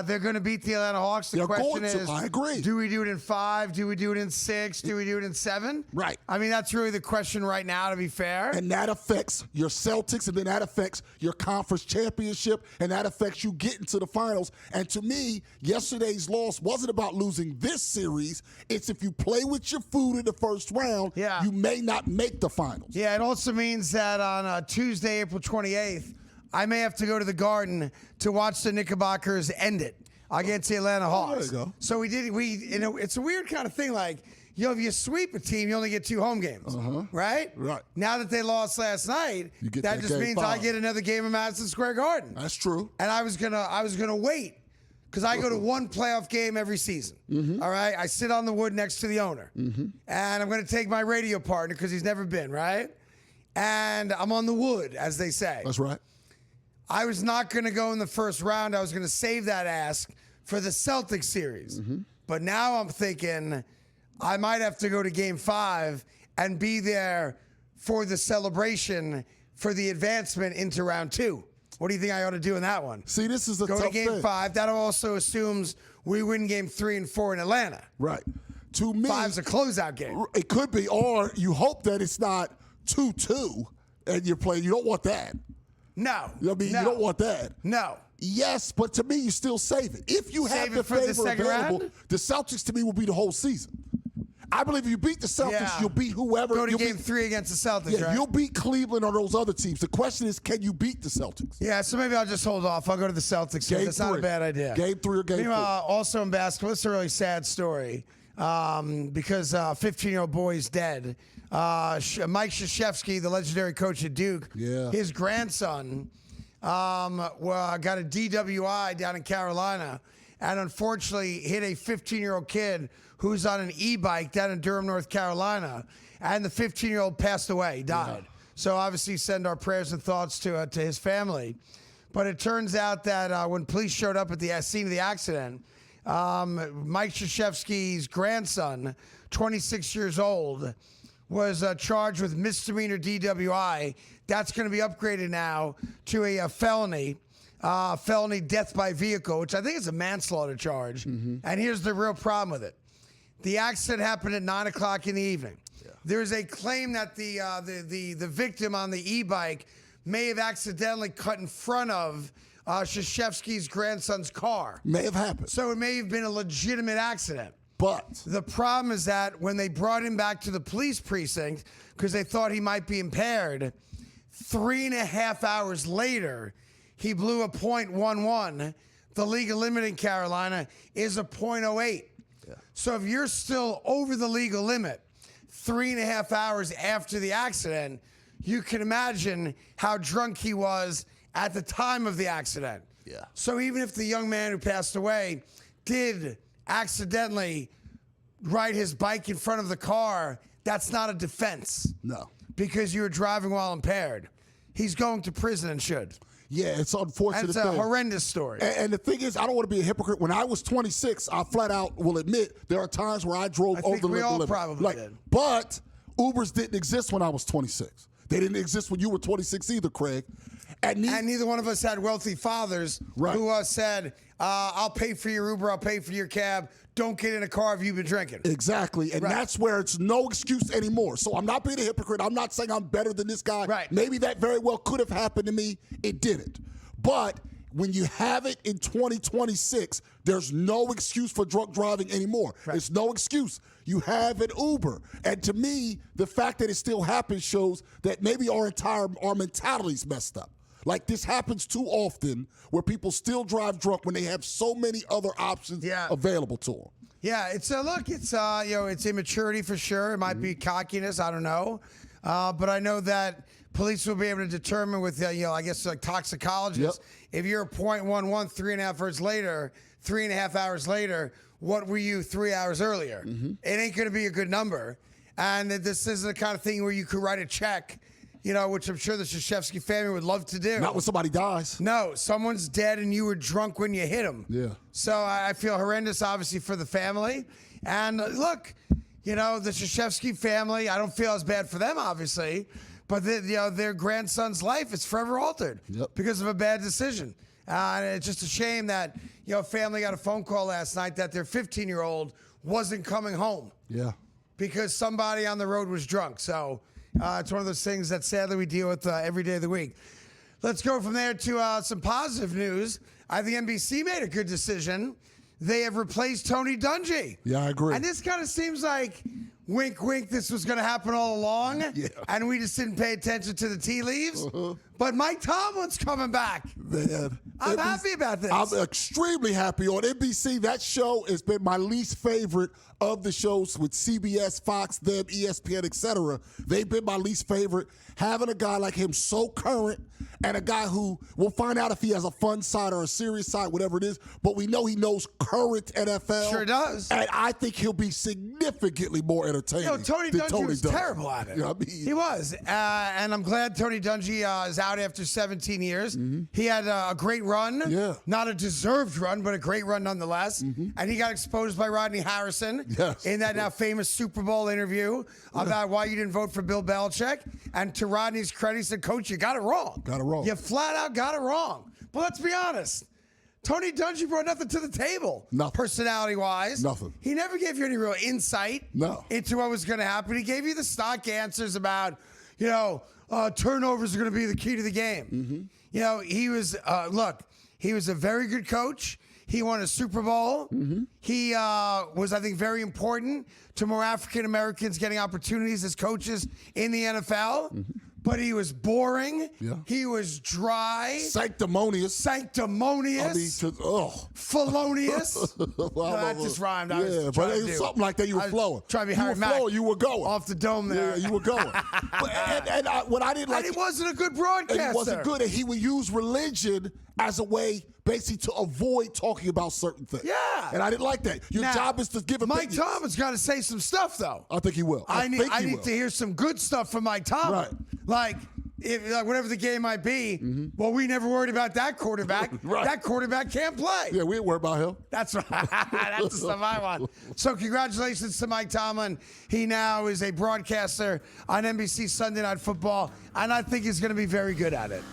They're going to beat the Atlanta Hawks. The
They're
question
going to.
is,
I agree.
do we do it in 5? Do we do it in 6? Do we do it in 7?
Right.
I mean, that's really the question right now, to be fair.
And that affects your Celtics, and then that affects your conference championship, and that affects you getting to the finals. And to me, yesterday's loss wasn't about losing this series. It's if you play with your food in the first round, you may not make the finals.
Yeah, it also means that on Tuesday, April 28th, I may have to go to the Garden to watch the Knickerbockers end it against the Atlanta Hawks.
There you go.
So it's a weird kind of thing. Like, if you sweep a team, you only get 2 home games, right?
Right.
Now that they lost last night,
You get
that
that
just
game
means I
5.
get another game in Madison Square Garden.
That's true.
And I was gonna wait because I go to one playoff game every season. All right, I sit on the wood next to the owner, and I'm gonna take my radio partner because he's never been, right? And I'm on the wood, as they say.
That's right.
I was not going to go in the first round. I was going to save that ask for the Celtics series. But now I'm thinking I might have to go to Game 5 and be there for the celebration for the advancement into round 2. What do you think I ought to do in that one?
See, this is a
Go
tough
to Game
thing.
5. That also assumes we win Game 3 and 4 in Atlanta.
Right. To me,
5's a closeout game.
It could be, or you hope that it's not 2-2 and you're playing. You don't want that.
No.
I mean, you don't want that.
No.
Yes, but to me, you still save it. If you have
Save
the
it for the
favor
second
available,
round?
the Celtics to me will be the whole season. I believe if you beat the Celtics,
Yeah.
you'll beat whoever.
Go to
you'll
Game
beat,
3 against the Celtics,
yeah,
right?
you'll beat Cleveland or those other teams. The question is, can you beat the Celtics?
Yeah, so maybe I'll just hold off. I'll go to the Celtics.
Game
That's not a
3.
bad idea.
Game 3 or Game 4.
Meanwhile, also in basketball, it's a really sad story because 15-year-old boy is dead. Mike Krzyzewski, the legendary coach at Duke, his grandson got a DWI down in Carolina and unfortunately hit a 15-year-old kid who's on an e-bike down in Durham, North Carolina. And the 15-year-old passed away, died. So obviously send our prayers and thoughts to his family. But it turns out that when police showed up at the scene of the accident, Mike Krzyzewski's grandson, 26 years old, was charged with misdemeanor DWI. That's going to be upgraded now to a felony death by vehicle, which I think is a manslaughter charge. And here's the real problem with it. The accident happened at 9 o'clock in the evening. There's a claim that the victim on the e-bike may have accidentally cut in front of Krzyzewski's grandson's car.
May have happened.
So it may have been a legitimate accident.
But
the problem is that when they brought him back to the police precinct because they thought he might be impaired, 3.5 hours later, he blew a .11. The legal limit in Carolina is a .08. So if you're still over the legal limit 3.5 hours after the accident, you can imagine how drunk he was at the time of the accident. So even if the young man who passed away did accidentally ride his bike in front of the car, that's not a defense.
No.
Because you were driving while impaired. He's going to prison and should.
Yeah, it's an unfortunate
That's a
thing.
horrendous story.
And the thing is, I don't want to be a hypocrite. When I was 26, I flat out will admit there are times where I drove
I
over
think
the
we
limit.
all probably did.
But Ubers didn't exist when I was 26. They didn't exist when you were 26 either, Craig. And
neither one of us had wealthy fathers who said, I'll pay for your Uber, I'll pay for your cab. Don't get in a car if you've been drinking.
Exactly. And that's where it's no excuse anymore. So I'm not being a hypocrite. I'm not saying I'm better than this guy.
Right.
Maybe that very well could have happened to me. It didn't. But when you have it in 2026, there's no excuse for drunk driving anymore. It's no excuse. You have an Uber. And to me, the fact that it still happens shows that maybe our mentality's messed up. Like, this happens too often where people still drive drunk when they have so many other options available to them.
Yeah, it's it's immaturity for sure. It might be cockiness. I don't know. But I know that police will be able to determine with, I guess like toxicologists, if you're a .11 3.5 hours later, what were you 3 hours earlier? It ain't going to be a good number. And this is the kind of thing where you could write a check, which I'm sure the Krzyzewski family would love to do.
Not when somebody dies.
No, someone's dead and you were drunk when you hit him.
Yeah.
So I feel horrendous, obviously, for the family. And look, the Krzyzewski family, I don't feel as bad for them, obviously, but their grandson's life is forever altered because of a bad decision. And it's just a shame that, family got a phone call last night that their 15-year-old wasn't coming home.
Yeah. Because
somebody on the road was drunk. So it's one of those things that sadly we deal with every day of the week. Let's go from there to some positive news. I think NBC made a good decision. They have replaced Tony Dungy.
Yeah, I agree.
And this kind of seems like, wink, wink, this was going to happen all along.
Yeah.
And we just didn't pay attention to the tea leaves. But Mike Tomlin's coming back.
Man.
I'm happy about this.
I'm extremely happy. On NBC, that show has been my least favorite of the shows with CBS, Fox, them, ESPN, etc. They've been my least favorite. Having a guy like him so current and a guy who, we'll find out if he has a fun side or a serious side, whatever it is, but we know he knows current NFL.
Sure does.
And I think he'll be significantly more entertaining.
Tony Dungy was terrible at it. He was. And I'm glad Tony Dungy is out after 17 years. He had a great run.
Yeah.
Not a deserved run, but a great run nonetheless. And he got exposed by Rodney Harrison in that now famous Super Bowl interview about why you didn't vote for Bill Belichick. And to Rodney's credit, he said, Coach, you got it wrong.
Got it wrong.
You flat out got it wrong. But let's be honest. Tony Dungy brought nothing to the table.
Nothing.
Personality-wise.
Nothing.
He never gave you any real insight into what was going to happen. He gave you the stock answers about, turnovers are going to be the key to the game. He was, he was a very good coach. He won a Super Bowl. He was, I think, very important to more African Americans getting opportunities as coaches in the NFL. But he was boring.
Yeah.
He was dry.
Sanctimonious.
Felonious. That just rhymed.
But it was something like that. You were flowing.
Trying to be Harry Mack.
You were going.
Off the dome there.
Yeah, you were going. What I didn't like.
And he wasn't a good broadcaster.
And he wasn't good. And he would use religion as a way, basically, to avoid talking about certain things.
Yeah.
And I didn't like that. Your job is to give
Mike Tomlin's got to say some stuff, though.
I think he will.
I need to hear some good stuff from Mike Tomlin.
Right.
Like whatever the game might be, well, we never worried about that quarterback.
Right.
That quarterback can't play.
Yeah, we ain't worried about him.
That's right. That's the stuff I want. So congratulations to Mike Tomlin. He now is a broadcaster on NBC Sunday Night Football, and I think he's going to be very good at it.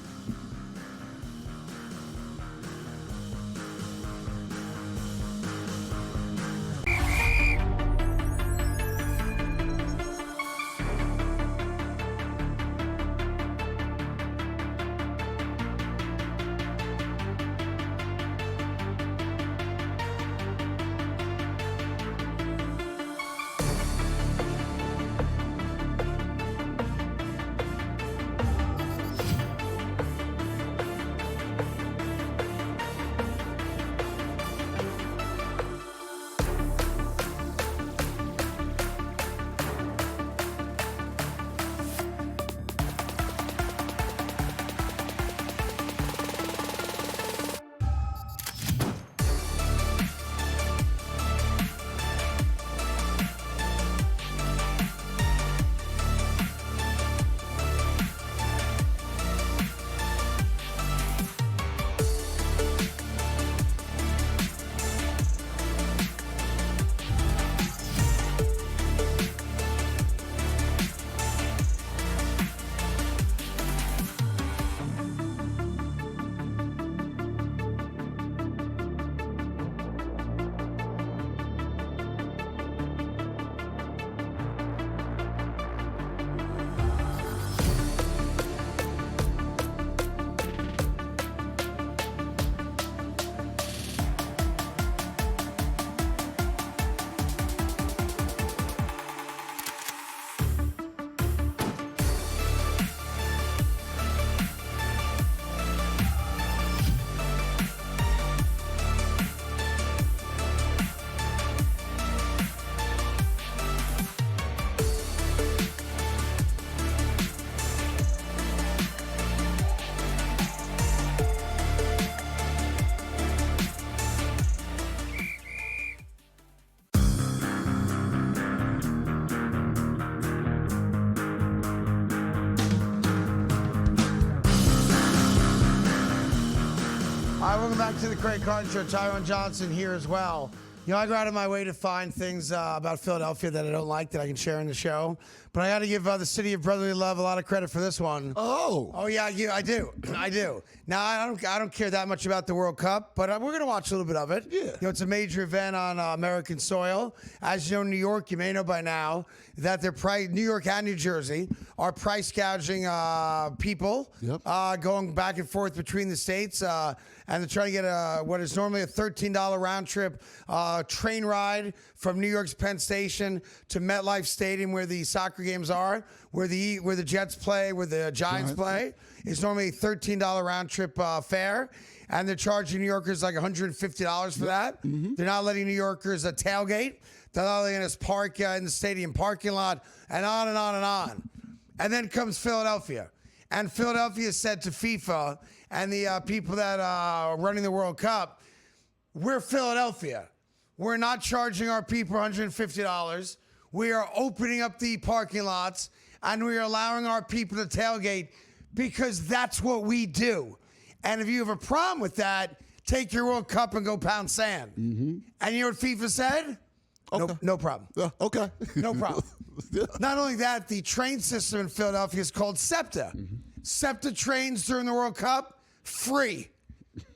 Welcome back to the Craig Carton Show. Tyron Johnson here as well. You know, I go out of my way to find things about Philadelphia that I don't like that I can share in the show. But I got to give the city of brotherly love a lot of credit for this one.
Oh
yeah, I do. I do. Now I don't care that much about the World Cup, but we're gonna watch a little bit of it.
Yeah.
You know, it's a major event on American soil. As you know, New York, you may know by now that New York and New Jersey are price gouging people.
Yep.
Going back and forth between the states, and they're trying to get what is normally a $13 round trip train ride from New York's Penn Station to MetLife Stadium, where the soccer games are, where the Jets play, where the Giants play. It's normally a $13 round trip fare, and they're charging New Yorkers like $150 for that. Mm-hmm. They're not letting New Yorkers tailgate. They're not letting us park in the stadium parking lot, and on and on and on. And then comes Philadelphia. And Philadelphia said to FIFA and the people that are running the World Cup, we're Philadelphia. We're not charging our people $150. We are opening up the parking lots, and we are allowing our people to tailgate because that's what we do. And if you have a problem with that, take your World Cup and go pound sand. Mm-hmm. And you know what FIFA said?
Okay.
No problem.
Okay.
No problem.
Yeah.
Not only that, the train system in Philadelphia is called SEPTA.
Mm-hmm.
SEPTA trains during the World Cup, free.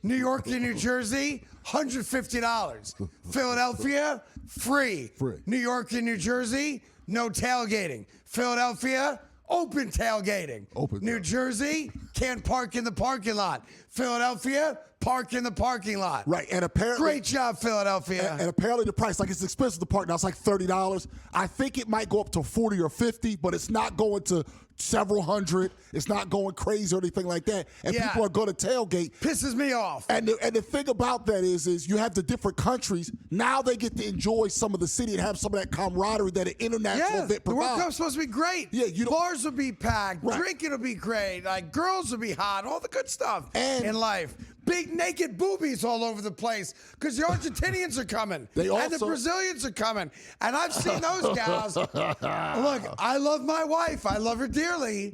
New York and New Jersey, $150. Philadelphia, free. New York and New Jersey, no tailgating. Philadelphia, open tailgating. New Jersey, can't park in the parking lot. Philadelphia, park in the parking lot.
Right, and apparently...
Great job, Philadelphia.
And apparently the price, like it's expensive to park now, it's like $30. I think it might go up to $40 or $50, but it's not going to several hundred. It's not going crazy or anything like that. And people are going to tailgate.
Pisses me off.
And the thing about that is you have the different countries. Now they get to enjoy some of the city and have some of that camaraderie that an international event provides.
The World Cup's supposed to be great.
Yeah,
bars will be packed.
Right.
Drinking will be great. Like girls will be hot. All the good stuff in life. Big naked boobies all over the place because the Argentinians are coming. And the Brazilians are coming. And I've seen those gals. Look, I love my wife. I love her dearly.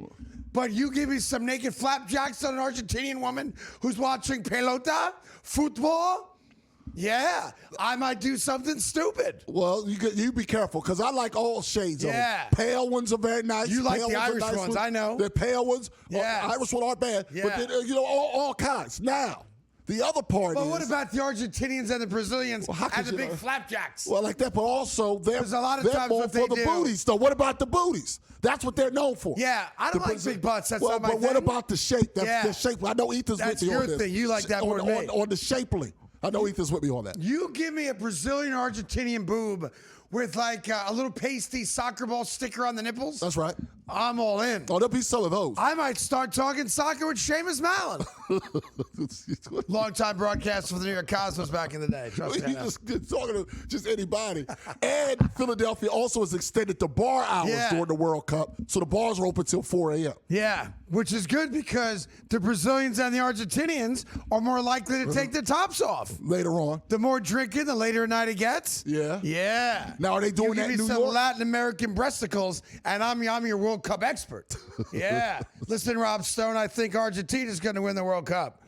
But you give me some naked flapjacks on an Argentinian woman who's watching pelota, football. Yeah, I might do something stupid.
Well, you be careful because I like all shades of them. Pale ones are very nice.
You like
pale
the Irish ones, I know.
The pale ones.
Yeah.
Irish ones aren't bad.
Yeah.
But then, all kinds. Now, the other part
But what about the Argentinians and the Brazilians and the big
know?
flapjacks?
Well, like that, but also
There's a lot of times
known
what they
for the
do.
booties, though. What about the booties? That's what they're known for.
Yeah, I don't like big butts. That's not my
but
thing.
what about the shape? The shape. I know Ethan's
That's
with me on
your
this.
thing. You like that more than me.
On the shapely. I know Ethan's with me on that.
You give me a Brazilian or Argentinian boob with like a little pasty soccer ball sticker on the nipples.
That's right.
I'm all in.
Oh, there'll be some of those.
I might start talking soccer with Seamus Malin. Longtime broadcaster for the New York Cosmos back in the day. Trust me.
He's just talking to just anybody. And Philadelphia also has extended the bar hours during the World Cup, so the bars are open till 4 a.m.
Yeah, which is good because the Brazilians and the Argentinians are more likely to take their tops off.
Later on.
The more drinking, the later at night it gets.
Yeah.
Yeah.
Now, are they doing that in
Give me
New
some
York?
Latin American breasticles, and I'm your World Cup expert. Yeah. Listen, Rob Stone, I think Argentina's going to win the World Cup.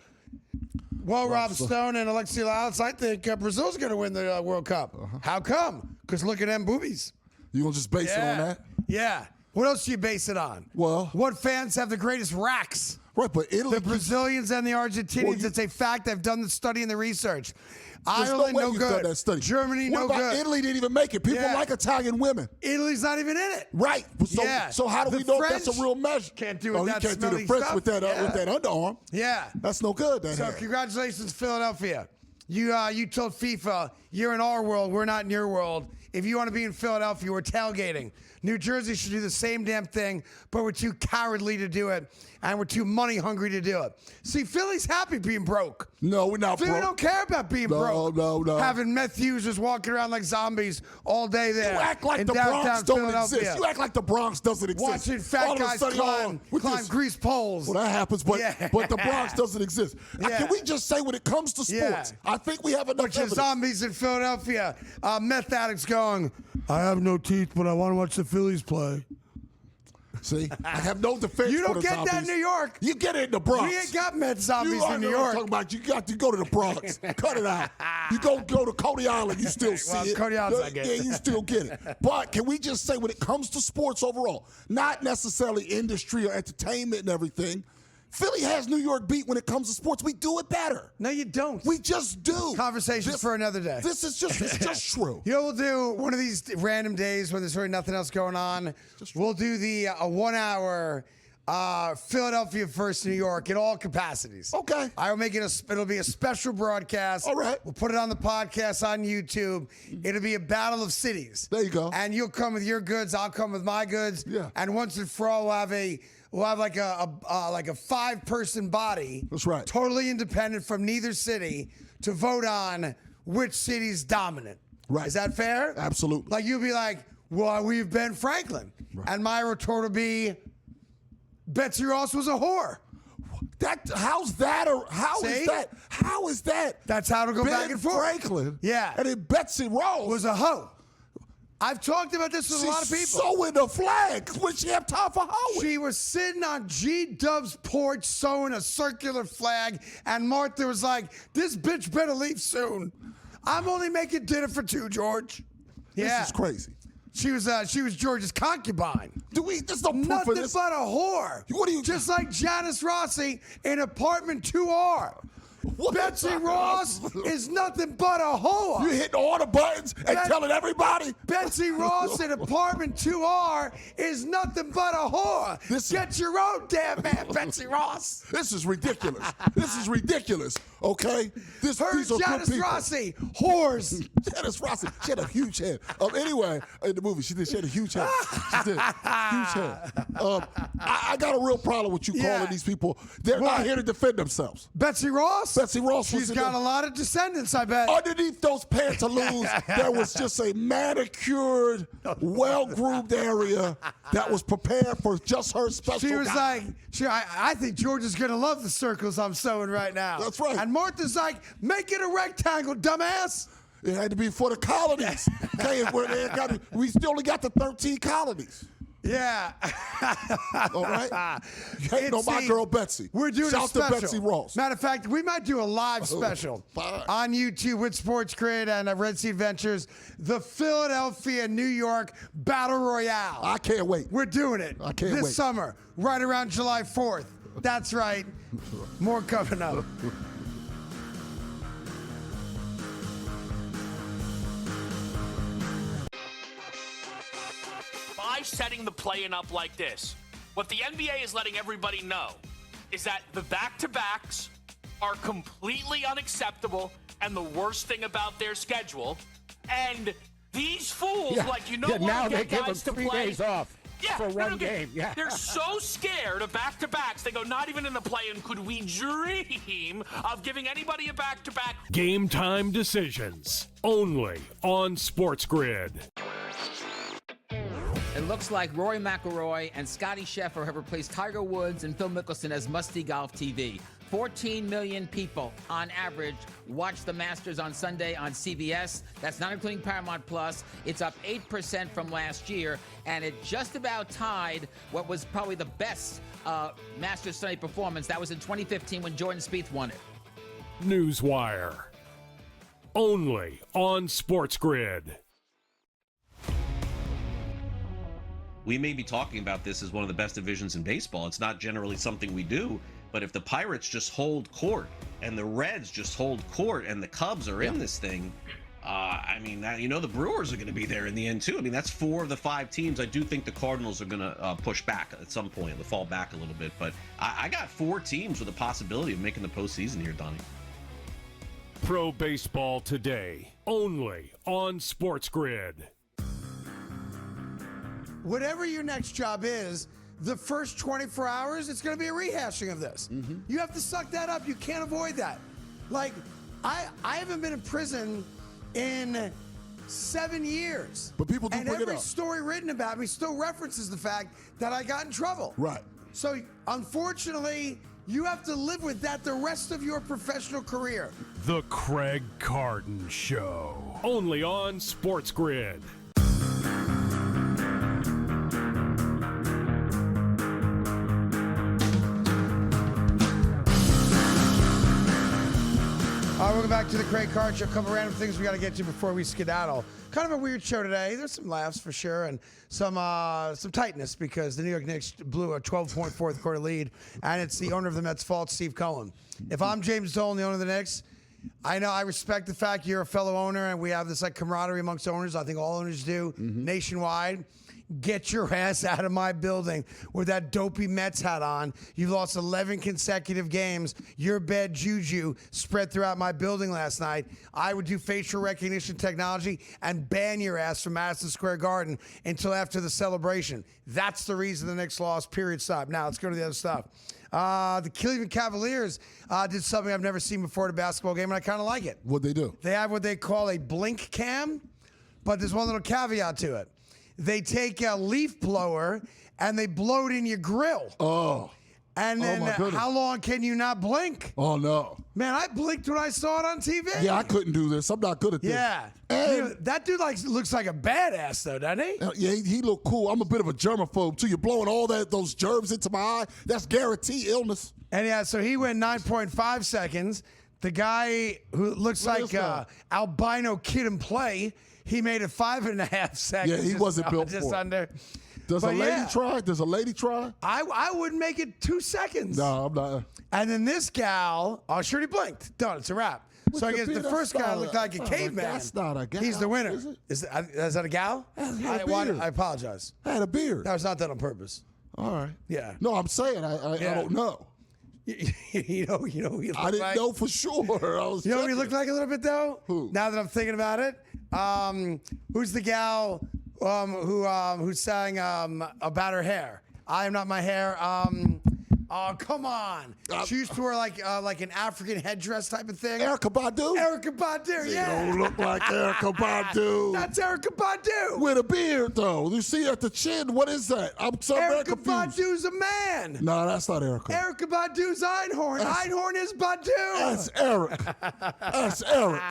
Well, Rob Stone and Alexi Lalas, I think Brazil's going to win the World Cup. How come? Because look at them boobies.
You going to just base it on that?
Yeah. What else do you base it on?
Well,
what fans have the greatest racks?
Right, but Italy.
The Brazilians and the Argentinians. It's a fact. I've done the study and the research. Ireland, no good.
That study.
Germany, no
good.
good.
Italy didn't even make it. People like Italian women.
Italy's not even in it.
Right. So how do we know if that's a real measure?
Can't do it.
You can't do the French with that underarm.
Yeah.
That's no good.
So congratulations, Philadelphia. You told FIFA, you're in our world, we're not in your world. If you want to be in Philadelphia, we're tailgating. New Jersey should do the same damn thing, but we're too cowardly to do it, and we're too money hungry to do it. See, Philly's happy being broke.
No, we're not
Philly
broke.
don't care about being broke.
No.
Having meth users walking around like zombies all day there.
You act like
in
the Bronx
downtown
don't exist. You act like the Bronx doesn't exist.
Watching fat guys climb grease poles.
Well, that happens, but the Bronx doesn't exist. Can we just say when it comes to sports, I think we have enough
bunch of zombies in Philadelphia. Meth addicts going, I have no teeth, but I want to watch the Phillies play.
See, I have no defense.
You
for
don't
the
get
zombies.
that in New York.
You get it in the Bronx.
We ain't got Met zombies in New
You know what I'm
York.
talking about. You got to go to the Bronx. Cut it out. You go to Coney Island, you still see it.
Coney Island, I get it.
Yeah, you still get it. But can we just say, when it comes to sports overall, not necessarily industry or entertainment and everything, Philly has New York beat when it comes to sports. We do it better.
No, you don't.
We just do.
Conversations for another day.
This is just true.
You know, we'll do one of these random days when there's really nothing else going on. We'll do the a 1 hour Philadelphia versus New York in all capacities.
Okay.
I will make it it'll be a special broadcast.
All right.
We'll put it on the podcast on YouTube. It'll be a battle of cities.
There you go.
And you'll come with your goods. I'll come with my goods.
Yeah.
And once and for all, we'll have like a 5-person body.
That's right.
Totally independent from neither city to vote on which city's dominant.
Right.
Is that fair?
Absolutely.
Like you'll be like, well, we've Ben Franklin.
Right.
And my retort will be, Betsy Ross was a whore.
How's that? How
See?
is that? How is that?
That's how it'll go
Ben
back and forth.
Franklin.
Yeah.
And then Betsy Ross
Was a hoe. I've talked about this with a lot of people.
She's sewing the flag. When she have time for hoeing?
She was sitting on G-Dub's porch sewing a circular flag, and Martha was like, this bitch better leave soon. I'm only making dinner for 2, George. Yeah.
This is crazy.
She was George's concubine.
There's no proof
Nothing
of this.
but a whore.
What do you?
Just like Janice Rossi in apartment 2R.
What?
Betsy Ross is nothing but a whore.
You hitting all the buttons and telling everybody?
Betsy Ross in apartment 2R is nothing but a whore. Get your own damn man, Betsy Ross.
This is ridiculous. This is ridiculous. Okay?
Her
These are good
Janice
people.
Rossi, whores.
Janice Rossi. She had a huge head. Anyway, in the movie, she had a huge head. She did. Huge head. I got a real problem with you calling these people. They're not here to defend themselves.
Betsy Ross?
Betsy Ross.
She's got a lot of descendants, I bet.
Underneath those pantaloons, there was just a manicured, well-groomed area that was prepared for just her special
She was
guy.
like, I think George is going to love the circles I'm sewing right now.
That's right.
And Martha's like, make it a rectangle, dumbass.
It had to be for the colonies. Okay, we still only got the 13 colonies.
Yeah.
All right? You hating on my girl Betsy.
We're doing
Shout
a special.
to Betsy Ross.
Matter of fact, we might do a live special
fine.
on YouTube with SportsGrid and Red Sea Ventures, the Philadelphia, New York Battle Royale.
I can't wait.
We're doing it
I can't
this
wait.
summer, right around July 4th. That's right. More coming up.
By setting the play-in up like this, what the NBA is letting everybody know is that the back-to-backs are completely unacceptable and the worst thing about their schedule. And these fools,
now they give them
guys to
3
play.
days off for one game. Yeah.
They're so scared of back-to-backs. They go, not even in the play-in could we dream of giving anybody a back-to-back.
Game time decisions only on SportsGrid.
It looks like Rory McIlroy and Scottie Scheffler have replaced Tiger Woods and Phil Mickelson as must-see golf TV. 14 million people on average watch the Masters on Sunday on CBS. That's not including Paramount Plus. It's up 8% from last year, and it just about tied what was probably the best Masters Sunday performance. That was in 2015 when Jordan Spieth won it.
Newswire only on SportsGrid.
We may be talking about this as one of the best divisions in baseball. It's not generally something we do, but if the Pirates just hold court and the Reds just hold court and the Cubs are in this thing, the Brewers are going to be there in the end too. I mean, that's 4 of the 5 teams. I do think the Cardinals are going to push back at some point. They'll fall back a little bit, but I got 4 teams with a possibility of making the postseason here, Donnie.
Pro Baseball Today only on SportsGrid.
Whatever your next job is, the first 24 hours, it's going to be a rehashing of this. Mm-hmm. You have to suck that up. You can't avoid that. Like, I haven't been in prison in 7 years.
But people do bring it up.
And every story written about me still references the fact that I got in trouble.
Right.
So, unfortunately, you have to live with that the rest of your professional career.
The Craig Carton Show only on SportsGrid.
back to the Craig Carton Show. A couple random things we got to get to before we skedaddle. Kind of a weird show today. There's some laughs for sure, and some tightness because the New York Knicks blew a 12-point fourth quarter lead, and it's the owner of the Mets' fault, Steve Cohen. If I'm James Dolan, the owner of the Knicks, I know I respect the fact you're a fellow owner, and we have this like camaraderie amongst owners. I think all owners do nationwide. Get your ass out of my building with that dopey Mets hat on. You've lost 11 consecutive games. Your bad juju spread throughout my building last night. I would do facial recognition technology and ban your ass from Madison Square Garden until after the celebration. That's the reason the Knicks lost, period, stop. Now, let's go to the other stuff. The Cleveland Cavaliers did something I've never seen before at a basketball game, and I kind of like it.
What'd they do?
They have what they call a blink cam, but there's one little caveat to it. They take a leaf blower and they blow it in your grill.
Oh.
And then
my goodness.
how long can you not blink?
Oh, no.
Man, I blinked when I saw it on TV.
Yeah, I couldn't do this. I'm not good at this.
Yeah.
And,
You know, that dude looks like a badass, though, doesn't he?
yeah, he looked cool. I'm a bit of a germaphobe, too. You're blowing all those germs into my eye. That's guaranteed illness.
And yeah, so he went 9.5 seconds. The guy who looks like albino kid in play, he made it 5.5 seconds.
Yeah, he wasn't built
just
for it.
under.
Does a lady try? Does a lady try?
I wouldn't make it 2 seconds.
No, I'm not.
And then this gal, sure he blinked. Done. It's a wrap. So I guess the first guy looked like a caveman.
That's not a gal.
He's the winner.
Is it?
Is that a gal? I apologize.
I had a beard.
That was not done on purpose.
All right.
Yeah.
No, I'm saying I don't know.
You know who you look like?
I didn't know for sure.
You know who he looked like a little bit though?
Who?
Now that I'm thinking about it, who's the gal who sang about her hair? I am not my hair. Oh, come on. She used to wear like an African headdress type of thing.
Erykah Badu?
Erykah Badu, yeah.
You don't look like Erykah Badu.
That's Erykah Badu.
With a beard, though. You see at the chin, what is that? I'm so very
Erykah
confused.
Badu's a man.
No, that's not Erykah.
Erykah Badu's Einhorn. Einhorn is Badu.
That's Eric. That's Eric.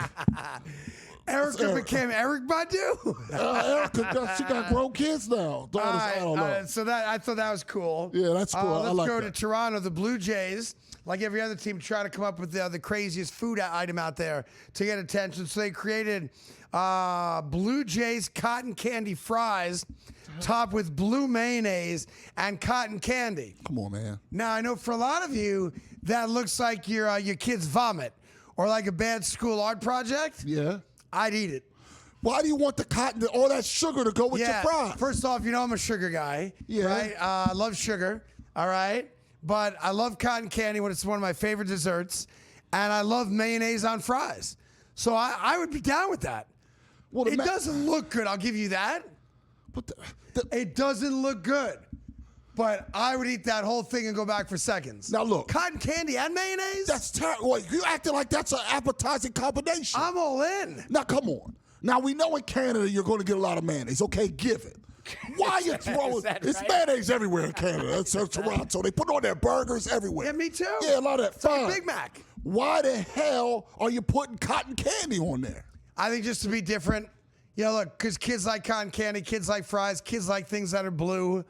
Erykah became Eric Badu.
Erykah, she got grown kids now. I don't know.
So I thought that was cool.
Yeah, that's cool. I
Let's
like
go
that.
to Toronto. The Blue Jays, like every other team, try to come up with the craziest food item out there to get attention. So they created Blue Jays cotton candy fries topped with blue mayonnaise and cotton candy.
Come on, man.
Now, I know for a lot of you, that looks like your kid's vomit or like a bad school art project.
Yeah.
I'd eat it.
Why do you want the cotton, all that sugar to go with your fries?
First off, I'm a sugar guy.
Yeah.
Right? I love sugar. All right. But I love cotton candy when it's one of my favorite desserts. And I love mayonnaise on fries. So I would be down with that.
Well,
it doesn't look good. I'll give you that.
But
it doesn't look good. But I would eat that whole thing and go back for seconds.
Now look.
Cotton candy and mayonnaise?
That's terrible. You acting like that's an appetizing combination.
I'm all in.
Now, come on. Now, we know in Canada you're going to get a lot of mayonnaise. Okay, give it. Why are you throwing? It's mayonnaise everywhere in Canada. It's Toronto. They put it on their burgers everywhere.
Yeah, me too.
Yeah, a lot of that.
It's like a Big Mac.
Why the hell are you putting cotton candy on there?
I think just to be different. Look, because kids like cotton candy, kids like fries, kids like things that are blue.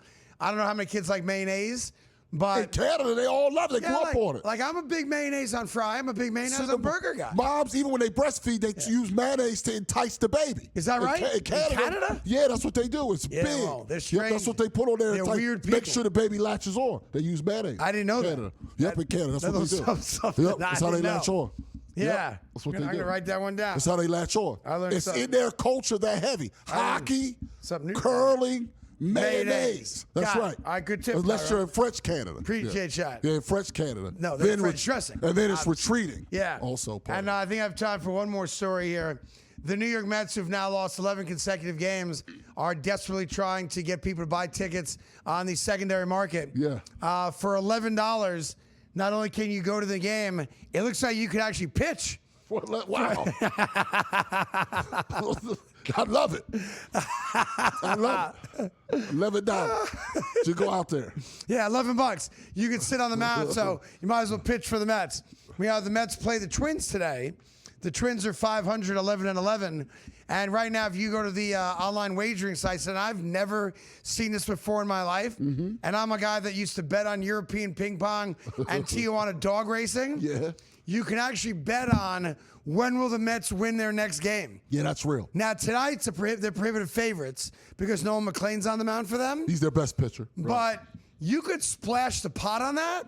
I don't know how many kids like mayonnaise, but
in Canada, they all love it. They grew up on it.
Like, I'm a big mayonnaise on fry. I'm a big mayonnaise on burger guy.
Moms, even when they breastfeed, they use mayonnaise to entice the baby.
Is that right?
In Canada? Yeah, that's what they do. It's big.
Well, they're
strange. That's what they put on there.
They're weird people.
Make sure the baby latches on. They use mayonnaise.
I didn't know
Canada.
that.
Yep, in Canada. That's what they do.
Yep,
that's how they latch on.
Yeah.
Yep, that's what they do.
I'm going to write that one down.
That's how they latch on. It's in their culture that heavy. Hockey, curling, mayonnaise. That's right.
All right, good tip.
Unless you're in French Canada.
Appreciate that.
Yeah, in French Canada.
No, they're French dressing.
And then it's retreating.
Yeah.
Also part
And I think I have time for one more story here. The New York Mets, who've now lost 11 consecutive games, are desperately trying to get people to buy tickets on the secondary market.
Yeah.
For $11, not only can you go to the game, it looks like you could actually pitch.
Wow. I love it. I love it. $11. To go out there.
Yeah, $11. You can sit on the mound, so you might as well pitch for the Mets. The Mets play the Twins today. The Twins are 500, 11-11, And right now, if you go to the online wagering sites, and I've never seen this before in my life, and I'm a guy that used to bet on European ping pong and Tijuana dog racing.
Yeah.
You can actually bet on when will the Mets win their next game.
Yeah, that's real.
Now, tonight, they're prohibitive favorites because Nolan McLean's on the mound for them.
He's their best pitcher.
But you could splash the pot on that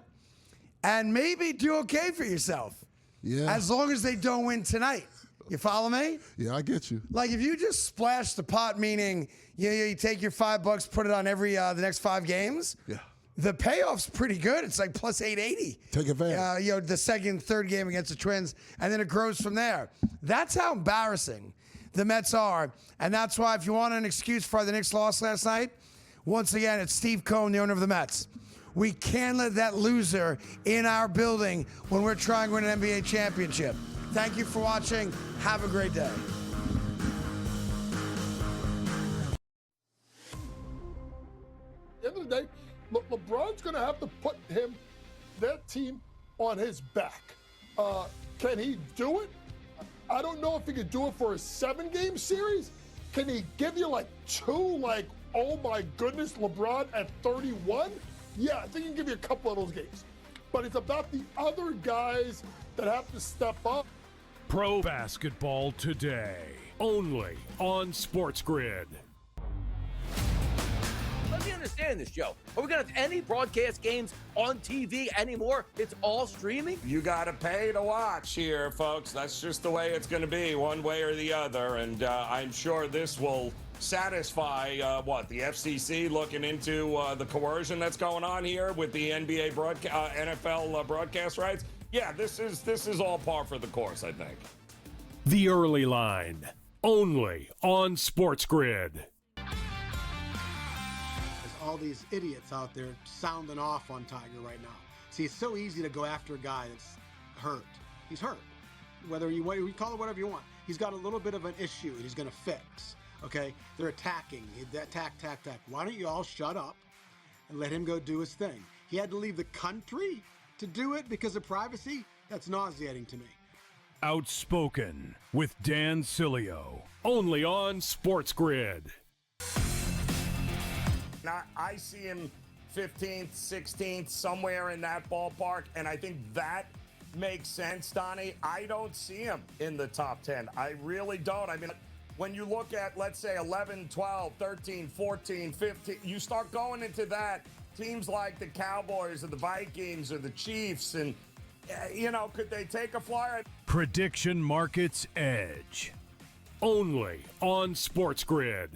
and maybe do okay for yourself.
Yeah.
As long as they don't win tonight. You follow me?
Yeah, I get you.
Like if you just splash the pot, meaning you take your $5, put it on every the next 5 games.
Yeah.
The payoff's pretty good. It's like plus 880.
Take advantage.
The second, third game against the Twins, and then it grows from there. That's how embarrassing the Mets are, and that's why if you want an excuse for the Knicks loss last night, once again, it's Steve Cohen, the owner of the Mets. We can't let that loser in our building when we're trying to win an NBA championship. Thank you for watching. Have a great day.
At the end of the day, LeBron's going to have to put that team on his back. Can he do it? I don't know if he could do it for a 7-game series. Can he give you like 2, oh my goodness, LeBron at 31? Yeah, I think he can give you a couple of those games. But it's about the other guys that have to step up.
Pro basketball today, only on SportsGrid.
Let me understand this, Joe. Are we going to have any broadcast games on TV anymore? It's all streaming?
You got to pay to watch here, folks. That's just the way it's going to be, one way or the other. And I'm sure this will satisfy the FCC looking into the coercion that's going on here with the NBA NFL broadcast rights. Yeah, this is all par for the course, I think.
The Early Line, only on SportsGrid.
There's all these idiots out there sounding off on Tiger right now. See, it's so easy to go after a guy that's hurt. He's hurt. Whether you call it whatever you want. He's got a little bit of an issue he's going to fix. Okay? They're attacking. Attack. Why don't you all shut up and let him go do his thing? He had to leave the country to do it because of privacy? That's nauseating to me.
Outspoken with Dan Cilio, only on SportsGrid.
Now, I see him 15th, 16th, somewhere in that ballpark, and I think that makes sense, Donnie. I don't see him in the top 10. I really don't. I mean, when you look at, let's say, 11, 12, 13, 14, 15, you start going into that, teams like the Cowboys or the Vikings or the Chiefs, and, could they take a flyer?
Prediction Markets Edge, only on SportsGrid.